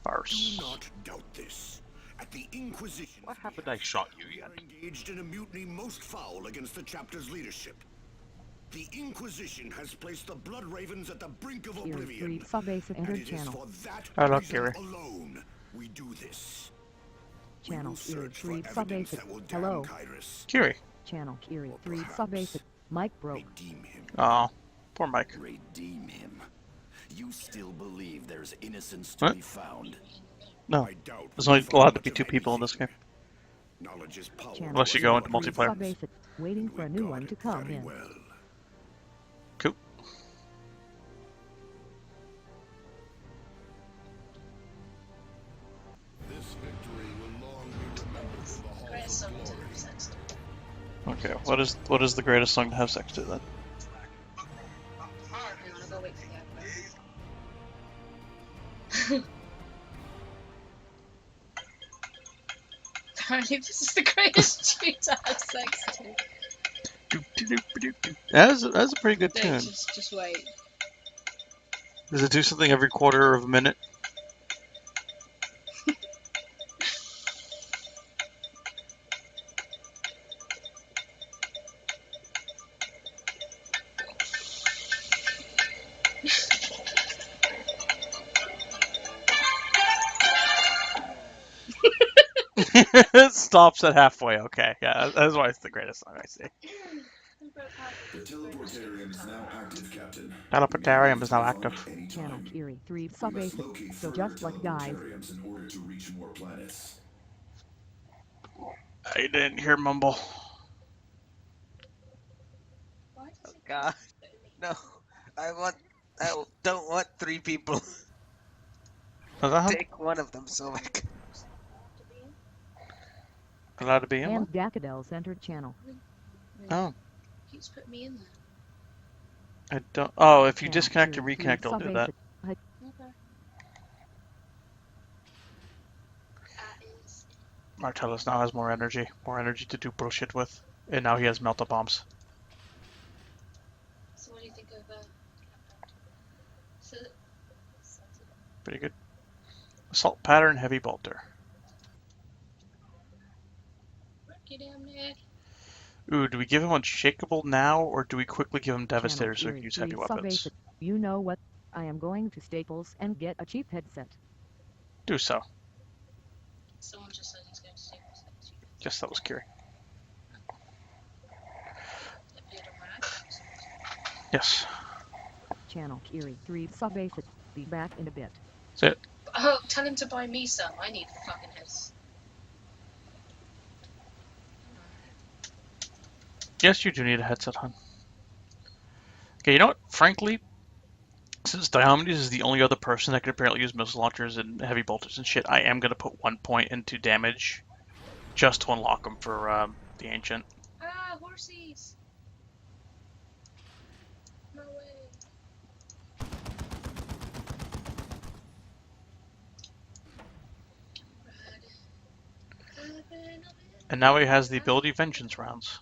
Farce. Do not doubt this. At the Inquisition, What happened? I shot you we yet. are engaged in a mutiny most foul against the chapter's leadership. The Inquisition has placed the Blood Ravens at the brink of Erie oblivion. 3 subbase And entered it is channel. for that Hello, reason Kiri. alone we do this. We Channel will Erie search for 3 evidence subbase. that will damn Hello. Kyrus. Kiri. Channel Erie Or 3 perhaps subbase. Mike broke. Redeem him. Oh, poor Mike. Redeem him. You still believe there's innocence to What? be found? No. I doubt There's we only find allowed to much be of 2 people in this game. anything. Knowledge is power. Channel Unless you go into Erie 3 multiplayer. subbase. Waiting for a new one to come in. Well. Cool. This victory will long be remembered in the halls Greatest of song to glory. have sex to. Okay, what is the greatest song to have sex to, then? Hang on, I'll go wait for the advert. Apparently this is the greatest tune to have sex to. That's a pretty good No, tune. just wait. Does it do something every quarter of a minute? It stops at halfway. Okay, yeah, that's why it's the greatest song I see. The teleportarium is now active, Captain. Teleportarium is now You may be able to active. find any Channel time. Erie 3 We must subbase. locate So further just like guys. teleportariums in order to reach more planets. I didn't hear mumble. Why does it God. No. I don't want 3 people. Was that him? Take one of them so I can. Allowed to be in And one? Daffodils entered channel. Oh, keeps putting me in there? I don't. Oh, if you Channel disconnect and Erie 3 reconnect, it'll do that. subbase. Okay. Is Martellus now has more energy to do bullshit with, and now he has melta bombs. so what do you think of so, Pretty good. Assault pattern, heavy bolter. get down there? Ooh, do we give him unshakable now, or do we quickly give him devastator so he Channel can use Erie heavy 3 weapons? subbase. You know what? I am going to Staples and get a cheap headset. Do so. Someone just said he's going to take this next week. Yes, that was Kiri. It appeared on my iPad. Yes. Channel Erie 3 subbase. Be back in a bit. That's it. Oh, tell him to buy me some. I need fucking heads. Yes, you do need a headset, hon. Okay, you know what? Frankly, since Diomedes is the only other person that can apparently use missile launchers and heavy bolters and shit, I am going to put 1 point into damage just to unlock him for the Ancient. Ah, horsies! No way. And now he has the ability Vengeance rounds.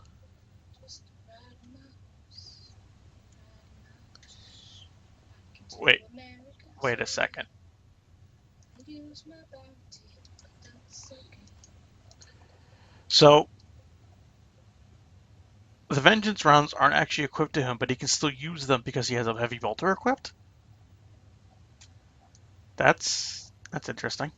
Wait a second. So, the Vengeance rounds aren't actually equipped to him, but he can still use them because he has a heavy bolter equipped? That's interesting.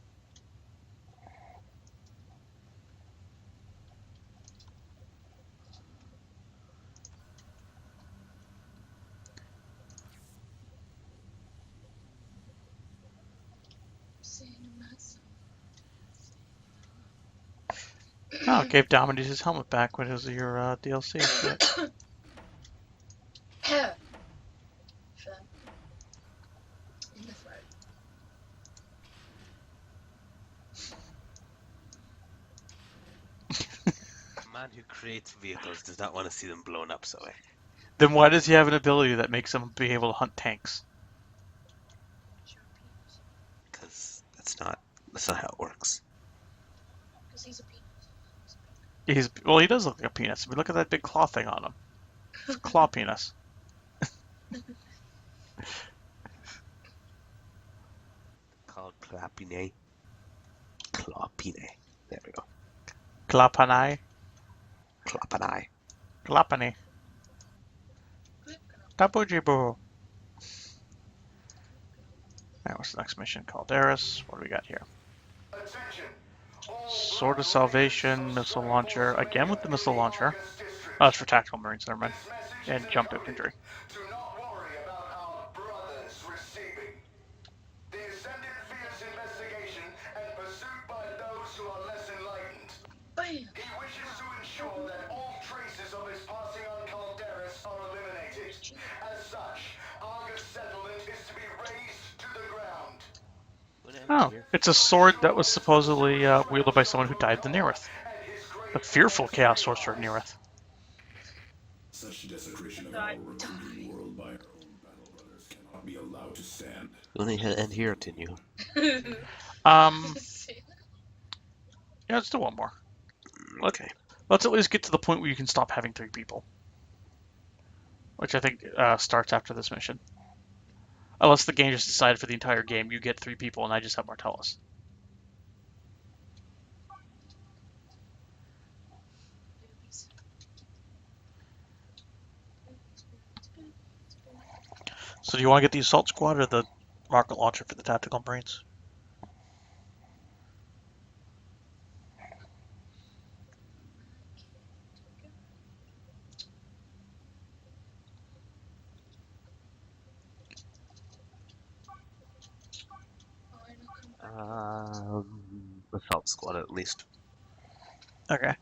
Oh, it gave Diomedes his helmet back when it was your DLC. Shit. In the throat. A man who creates vehicles does not want to see them blown up, so Then why does he have an ability that makes him be able to hunt tanks? because that's not how it works. Because he's a penis. Well, he does look like a penis. I mean, look at that big claw thing on him. It's a claw penis. Called clapine. Clapine. There we go. Clapanai. Clapine. Clapani. Tabujibu. Alright, what's the next mission? Calderas. What do we got here? Sword of Salvation, missile launcher. Again with the missile launcher. Oh, it's for tactical marines, never mind. And jump infantry. Do not worry about our brothers receiving. The Ascendant fears investigation and pursuit by those who are less enlightened. Bam! He wishes to ensure that all traces of his passing on Calderas are eliminated. As such, Argus settlement is to be razed to the ground. Oh, it's a sword that was supposedly wielded by someone who died in Neareth. The fearful Chaos Sorcerer Neareth. Such desecration of our recruiting world by our own battle brothers cannot be allowed to stand. We only had end here, didn't you? Yeah, let's do one more. Okay. Let's at least get to the point where you can stop having 3 people. Which I think starts after this mission. Unless the game just decided for the entire game you get 3 people and I just have Martellus. So do you want to get the Assault Squad or the rocket launcher for the Tactical Marines? Assault squad at least. Okay.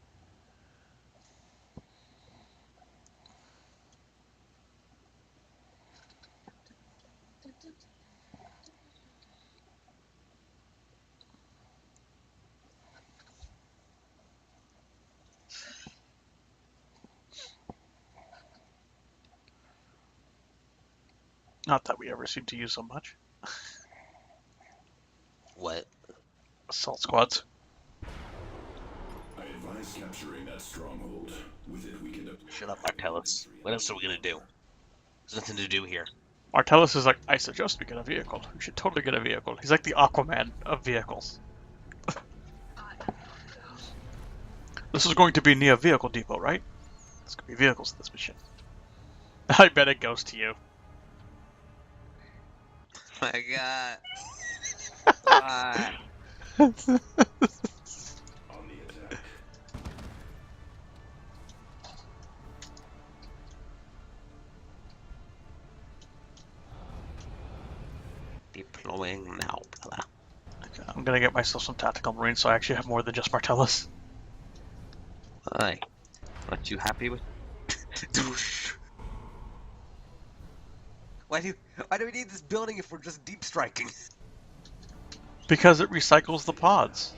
Not that we ever seem to use so much. What? Assault Squads. I advise capturing that stronghold. With it, we can deploy. Shut up, Martellus. What else are we gonna do? There's nothing to do here. Martellus is like, I suggest we get a vehicle. We should totally get a vehicle. He's like the Aquaman of vehicles. This is going to be near Vehicle Depot, right? There's going to be vehicles in this mission. I bet it goes to you. My God. Ah. On the attack. Deploying now, brother. I'm gonna get myself some tactical marines so I actually have more than just Martellus. Aye. Aren't you happy with? Why do we need this building if we're just deep striking? Because it recycles the pods.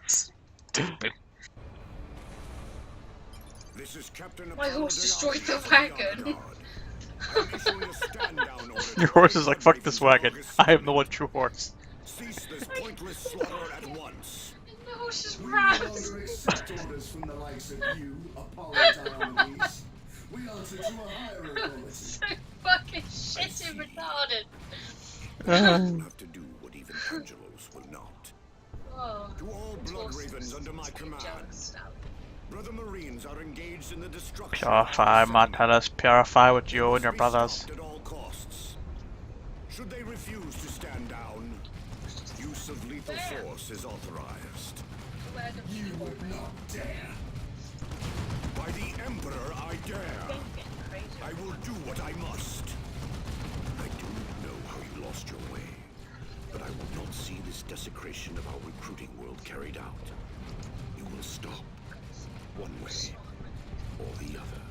Stupid. This is Captain My horse Apollo destroyed the Diaz of wagon. Army Guard. I'm issuing a stand-down order to Your horse all is like, fuck Blood this Ravens wagon. August I am the 7th. one true horse. Cease this pointless slaughter at once. The horse just We ran. no longer accept orders from the likes of you, Apollo Diomede. We answer to a higher authority. So fucking shit and retarded. You'll have to do what even Angelos will not. Oh, To all this Blood horse Ravens is under my command, jealous now. brother Marines are engaged in the destruction Purify, of our settlement. Martellus, purify with you They and your must be brothers. stopped at all costs. Should they refuse to stand down, use of lethal force is authorized. Where the You people would not dare. By the Emperor, I dare. getting crazy. I will do what I must. I do not know how you lost your way, but I will not see this desecration of our recruiting world carried out. You will stop, one way or the other.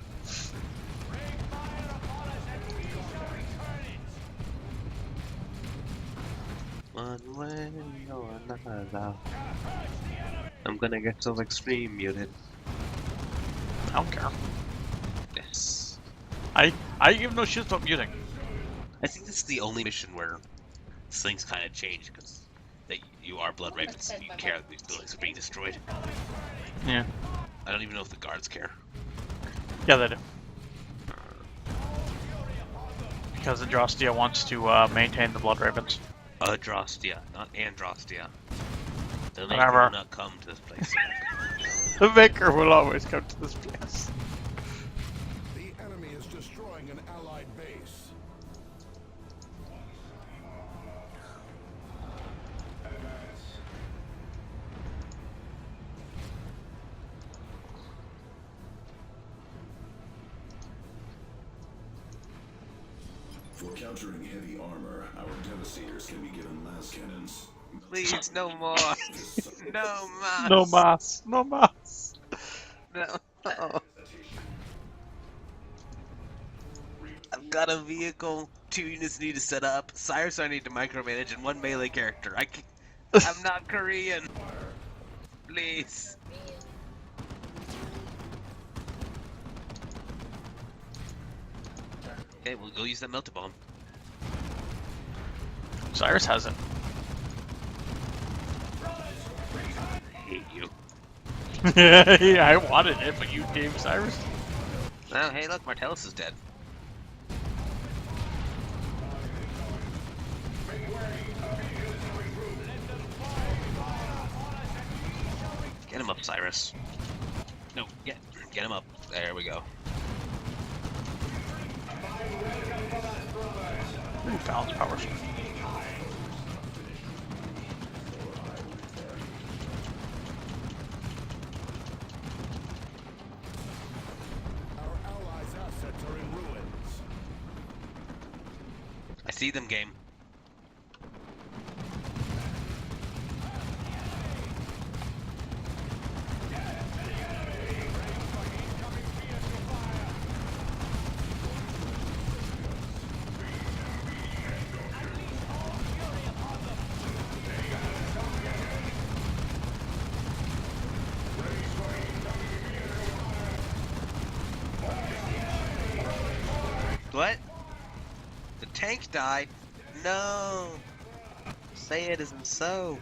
One way or another. I'm gonna get so extreme muted. I don't care. Yes. I give no shit about muting. I think this is the only mission where things kind of change because you are Blood Ravens and you care that these buildings are being destroyed. Yeah. I don't even know if the guards care. Yeah, they do. Because Androstia wants to maintain the Blood Ravens. Adrostia, not Androstia. The Maker Whatever. will not come to this place. The Maker will always come to this place. The enemy is destroying an allied base. For countering heavy armor, our Devastators can be given las cannons. Please, no more. No more. No mas. No mas. No. I've got a vehicle. 2 units need to set up. Cyrus I need to micromanage, and 1 melee character. I'm not Korean. Please. Okay, we'll go use that melted bomb. Cyrus hasn't. I hate you. Yeah, I wanted it, but you gave Cyrus. Oh, hey, look, Martellus is dead. Get him up, Cyrus. No, get him up. There we go. Ooh, balance powers. Our allies' assets are in ruins. I see them, game. What? The tank died? No! Say it isn't so.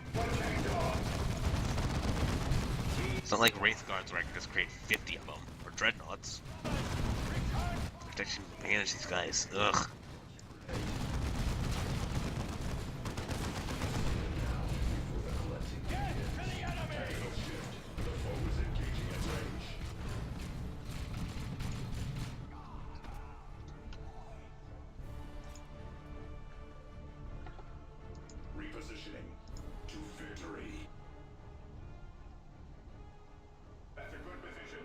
It's not like Wraith Guards where I can just create 50 of them, or Dreadnoughts. Protection, manage these guys. Ugh. Repositioning to victory. That's a good position.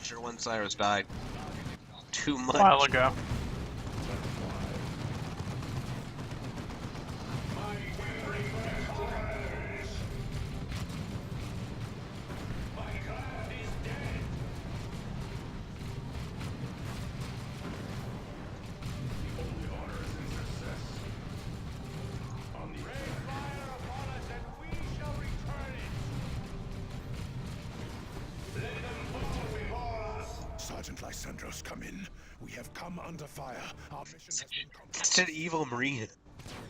sure when Cyrus died. Too much. A while ago. Sergeant Lysandros, come in. We have come under fire. Our mission has been completed. Such an evil Marine.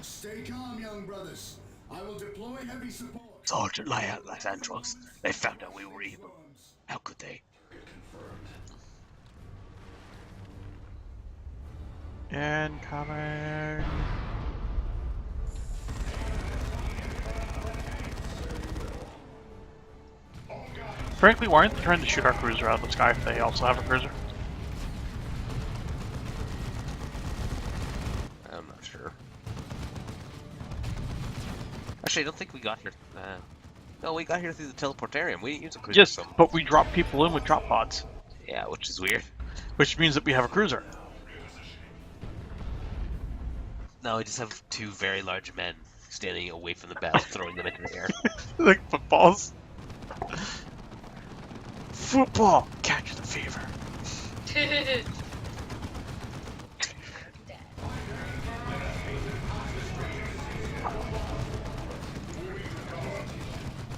Stay calm, young brothers. I will deploy heavy support. Sergeant Lysandros, they found out we were evil. How could they? Incoming. Frankly, why aren't they trying to shoot our cruiser out of the sky if they also have a cruiser? I'm not sure. Actually, I don't think we got here. No, we got here through the teleportarium. We didn't use a cruiser. Yes, but we drop people in with drop pods. Yeah, which is weird. Which means that we have a cruiser. No, we just have two very large men standing away from the battle, throwing them into the air. Like footballs. Football! Catch the fever.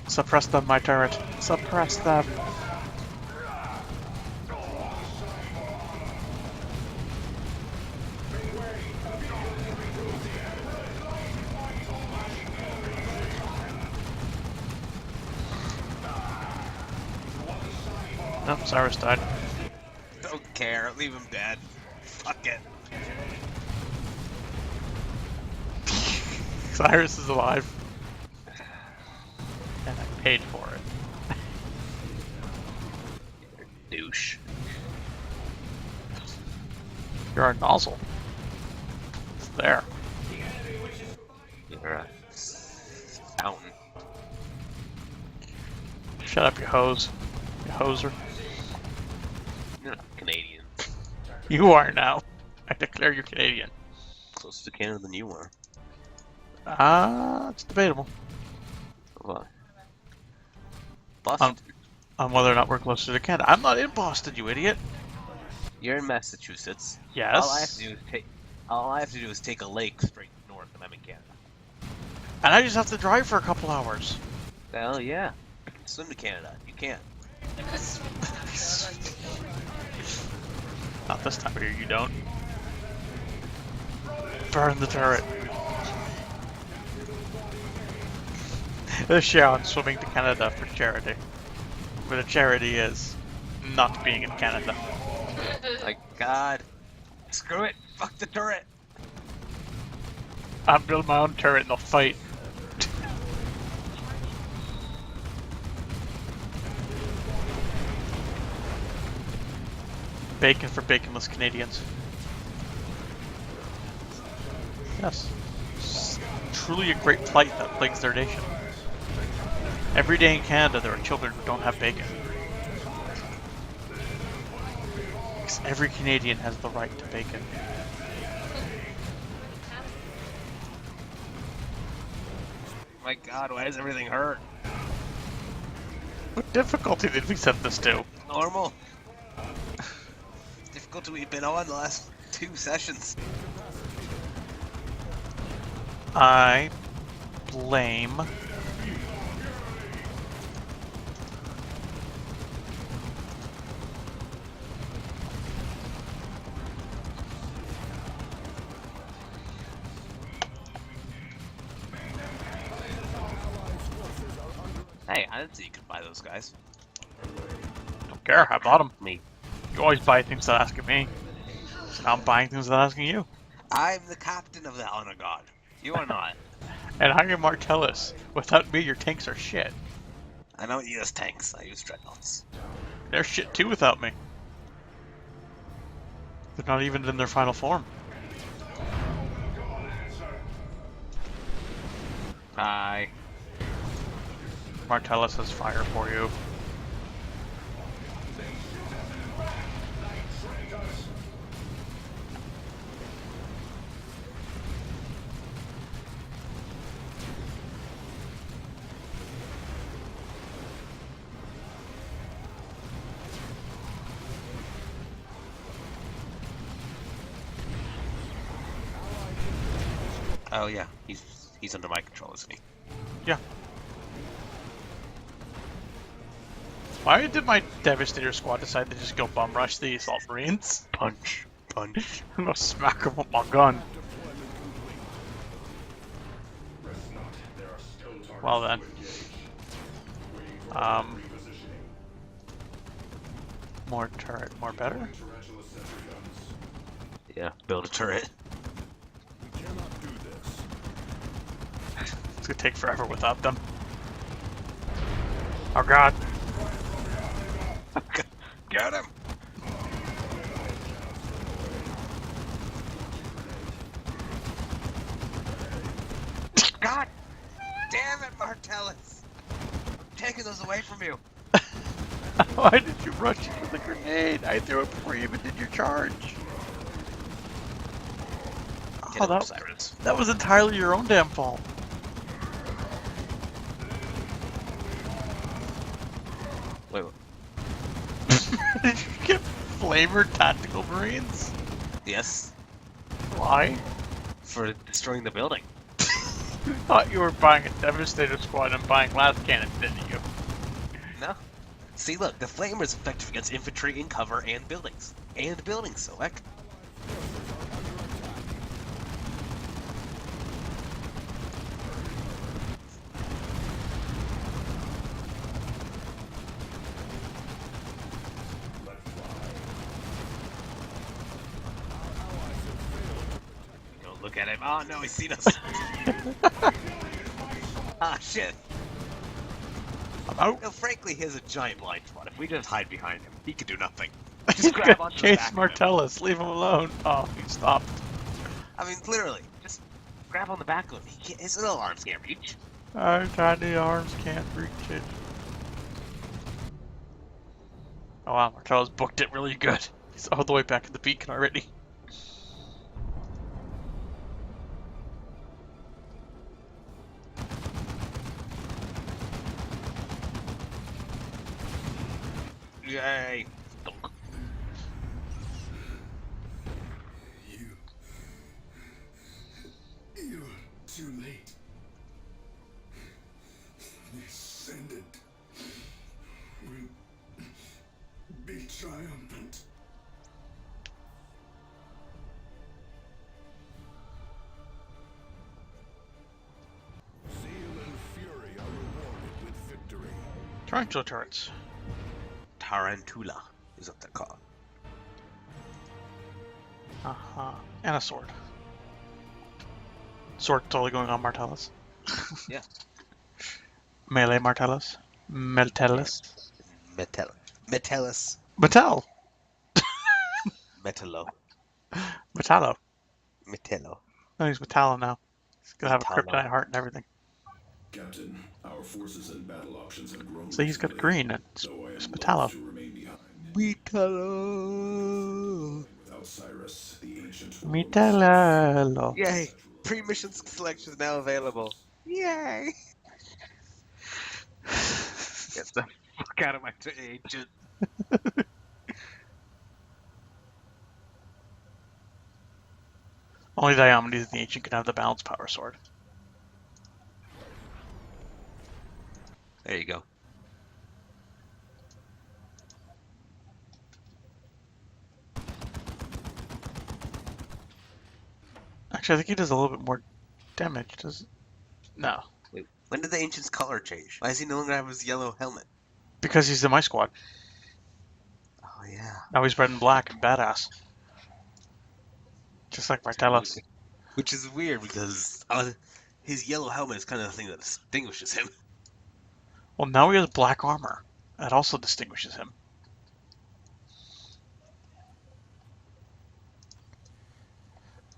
Suppress them, my turret. Suppress them. Oh, Cyrus died. Don't care, leave him dead. Fuck it. Cyrus is alive. And I paid for it. Douche. You're a nozzle. It's there. You're a fountain. Shut up, you hose. You hoser. You're not Canadian. You are now. I declare you Canadian. Closer to Canada than you are. It's debatable. What? Boston. On whether or not we're closer to Canada. I'm not in Boston, you idiot. You're in Massachusetts. Yes. All I have to do is take a lake straight north, and I'm in Canada. And I just have to drive for a couple hours. Well, yeah. I can swim to Canada. You can't. Not this time of year, you don't. Burn the turret. This Sharon swimming to Canada for charity. Where the charity is not being in Canada. My God. Screw it. Fuck the turret. I'm building my own turret and I'll fight. Bacon for baconless Canadians. Yes. It's truly a great plight that plagues their nation. Every day in Canada there are children who don't have bacon. Because every Canadian has the right to bacon. My God, why does everything hurt? What difficulty did we set this to? Normal. Difficulty we've been on the last 2 sessions. I blame Hey, I didn't say you could buy those guys. Don't care, I bought them. Me. You always buy things without asking me. So now I'm buying things without asking you. I'm the captain of the honor god. You are not. And I am Martellus. Without me, your tanks are shit. I don't use tanks, I use dreadnoughts. They're shit too without me. They're not even in their final form. Hi. Martellus has fire for you. Oh yeah, he's under my control, isn't he? Yeah. Why did my Devastator squad decide to just go bum rush the Assault Marines? Punch, punch. I'm gonna smack them with my gun. Well then. More turret, more better? Yeah, build a turret. It's gonna take forever without them. Oh god. Get him! God damn it, Martellus! I'm taking those away from you. Why did you rush it with a grenade? I threw it before you even did your charge. Get Oh, him, Cyrus. that was entirely your own damn fault. Wait, what? Did you get flavored tactical marines? Yes, Why? for destroying the building. You thought you were buying a Devastator squad and buying last cannon, didn't you? No. See, look, the flamer is effective against infantry in cover and buildings. And buildings, so heck. Don't look at him. Oh no, he's seen us. Ah, shit. I'm out. No, frankly, he has a giant blind spot. If we just hide behind him, he could do nothing. He's Just grab gonna onto the chase back of him. Martellus. Leave him alone. Oh, he stopped. I mean, literally, just grab on the back of him. His little arms can't reach. Our tiny arms can't reach it. Oh wow, Martellus booked it really good. He's all the way back at the beacon already. Yay! Dunk. You're too late. The Ascendant will be triumphant. Zeal and fury are rewarded with victory. Tarantula turrets. Tarantula is what they're called. Uh-huh. And a sword. Sword totally going on Martellus. Yeah. Melee Martellus. Metellus. Metellus. Metal! Metallo. Metallo. Metallo. No, he's Metallo now. He's gonna have a Metallo. kryptonite heart and everything. Captain, our forces and battle options have grown. So he's got recently, green and though I am it's loath Metallo. to remain behind. Metallo. Without Cyrus, the ancient world Metallo. Yay! Pre-mission selection is now available. Yay! Get the fuck out of my agent. Only Diomedes the Ancient can have the balance power sword. There you go. Actually, I think he does a little bit more damage, does it? No. Wait, when did the ancient's color change? Why does he no longer have his yellow helmet? Because he's in my squad. Oh yeah. Now he's red and black and badass. Just like Martellus. Which is weird because his yellow helmet is kind of the thing that distinguishes him. Well, now he has black armor. That also distinguishes him.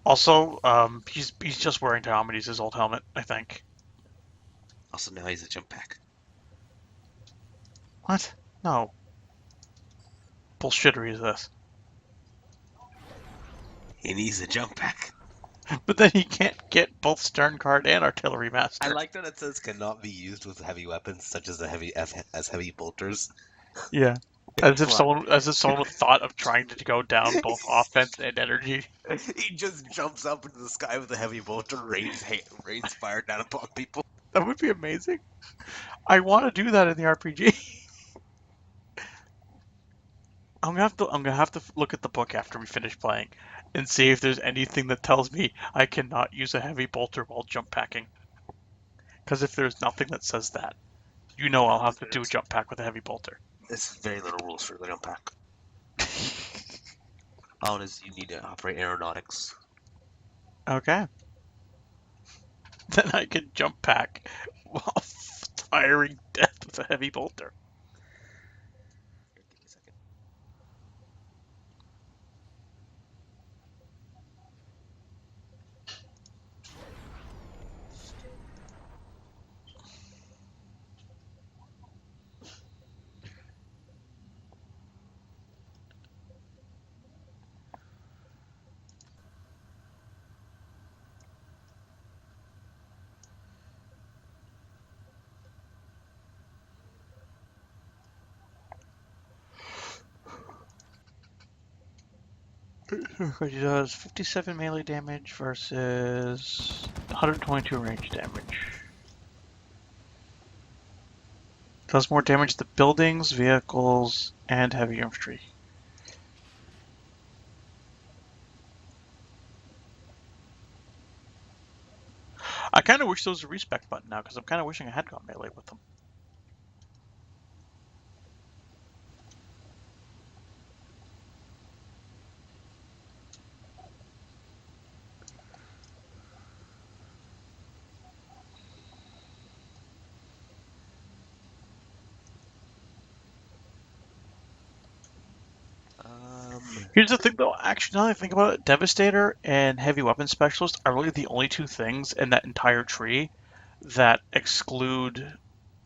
Also, he's just wearing Diomedes' his old helmet, I think. Also, now he's a jump pack. What? No. Bullshittery is this. He needs a jump pack. But then he can't get both Stern Guard and Artillery Master. I like that it says cannot be used with heavy weapons such as heavy bolters. Yeah. As if someone with thought of trying to go down both offense and energy. He just jumps up into the sky with a heavy bolter, rains fire down upon people. That would be amazing. I want to do that in the RPG. I'm gonna have to look at the book after we finish playing, and see if there's anything that tells me I cannot use a heavy bolter while jump packing. Because if there's nothing that says that, I'll have to do a jump pack with a heavy bolter. There's very little rules for the jump pack. All it is you need to operate aeronautics. Okay. Then I can jump pack while firing death with a heavy bolter. Here, give me a second. He does 57 melee damage versus 122 range damage. Does more damage to buildings, vehicles, and heavy infantry. I kind of wish there was a respec button now, because I'm kind of wishing I had gone melee with them. Here's the thing, though. Actually, now that I think about it, Devastator and Heavy Weapon Specialist are really the only two things in that entire tree that exclude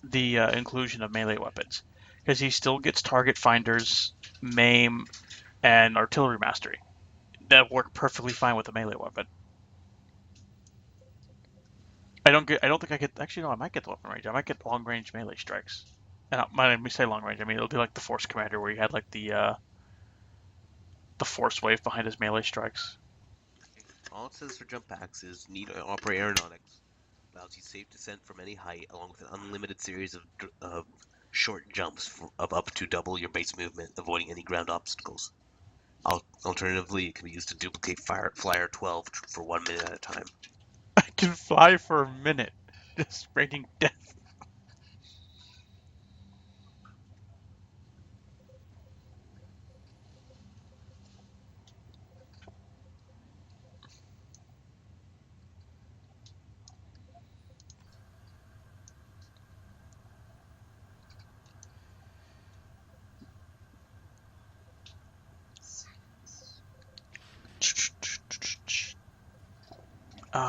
the inclusion of melee weapons. Because he still gets target finders, maim, and artillery mastery that work perfectly fine with a melee weapon. I don't think I get. Actually, no, I might get the weapon range. I might get long range melee strikes. And when we say long range, I mean it'll be like the Force Commander, where you had like the force wave behind his melee strikes. All it says for jump packs is need to operate aeronautics. Allows you safe descent from any height, along with an unlimited series of short jumps of up to double your base movement, avoiding any ground obstacles. Alternatively, it can be used to duplicate Flyer 12 for 1 minute at a time. I can fly for a minute, just raining death.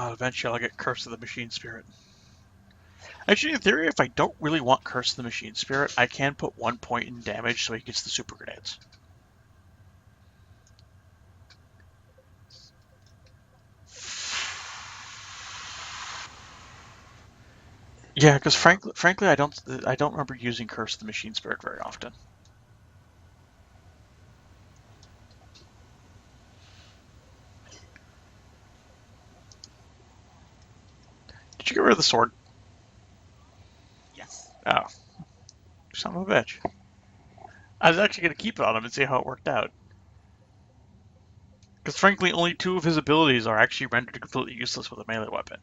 Eventually I'll get Curse of the Machine Spirit. Actually, in theory, if I don't really want Curse of the Machine Spirit, I can put 1 point in damage so he gets the super grenades. Yeah, because frankly, I don't remember using Curse of the Machine Spirit very often. Did you get rid of the sword? Yes. Oh, son of a bitch. I was actually going to keep it on him and see how it worked out. Because frankly, only 2 of his abilities are actually rendered completely useless with a melee weapon.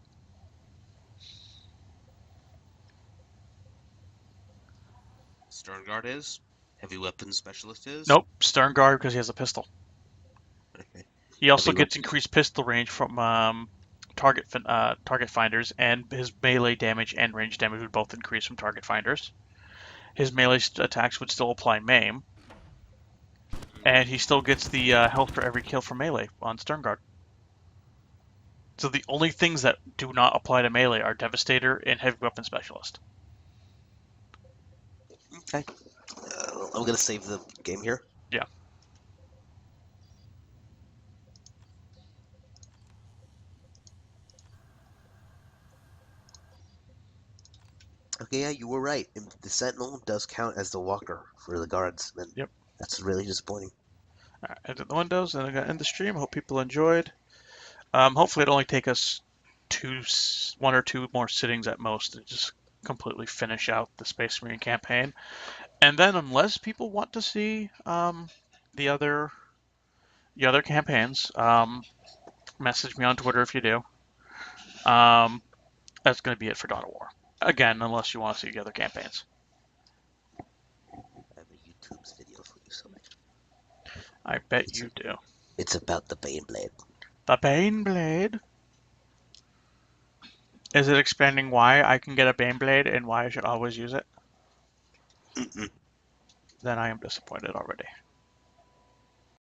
Sternguard is. Heavy weapons specialist is. Nope, Stern Guard because he has a pistol. Okay. He also Heavy gets weapon- increased pistol range from target finders, and his melee damage and range damage would both increase from target finders. His melee attacks would still apply maim, and he still gets the health for every kill from melee on Stern Guard. So the only things that do not apply to melee are Devastator and Heavy Weapon Specialist. Okay. I'm gonna save the game here. Yeah. Okay, yeah, you were right. And the Sentinel does count as the walker for the guards, and Yep. that's really disappointing. All right, edit the windows, and I'm gonna end the stream. Hope people enjoyed. Hopefully, it'll only take us one or two more sittings at most to just completely finish out the Space Marine campaign. And then, unless people want to see the other campaigns, message me on Twitter if you do. That's going to be it for Dawn of War. Again, unless you want to see the other campaigns. I have a YouTube's video for you, so I bet you do. it's about the Baneblade. The Baneblade. Is it explaining why I can get a Baneblade and why I should always use it? Mm-mm. Then I am disappointed already.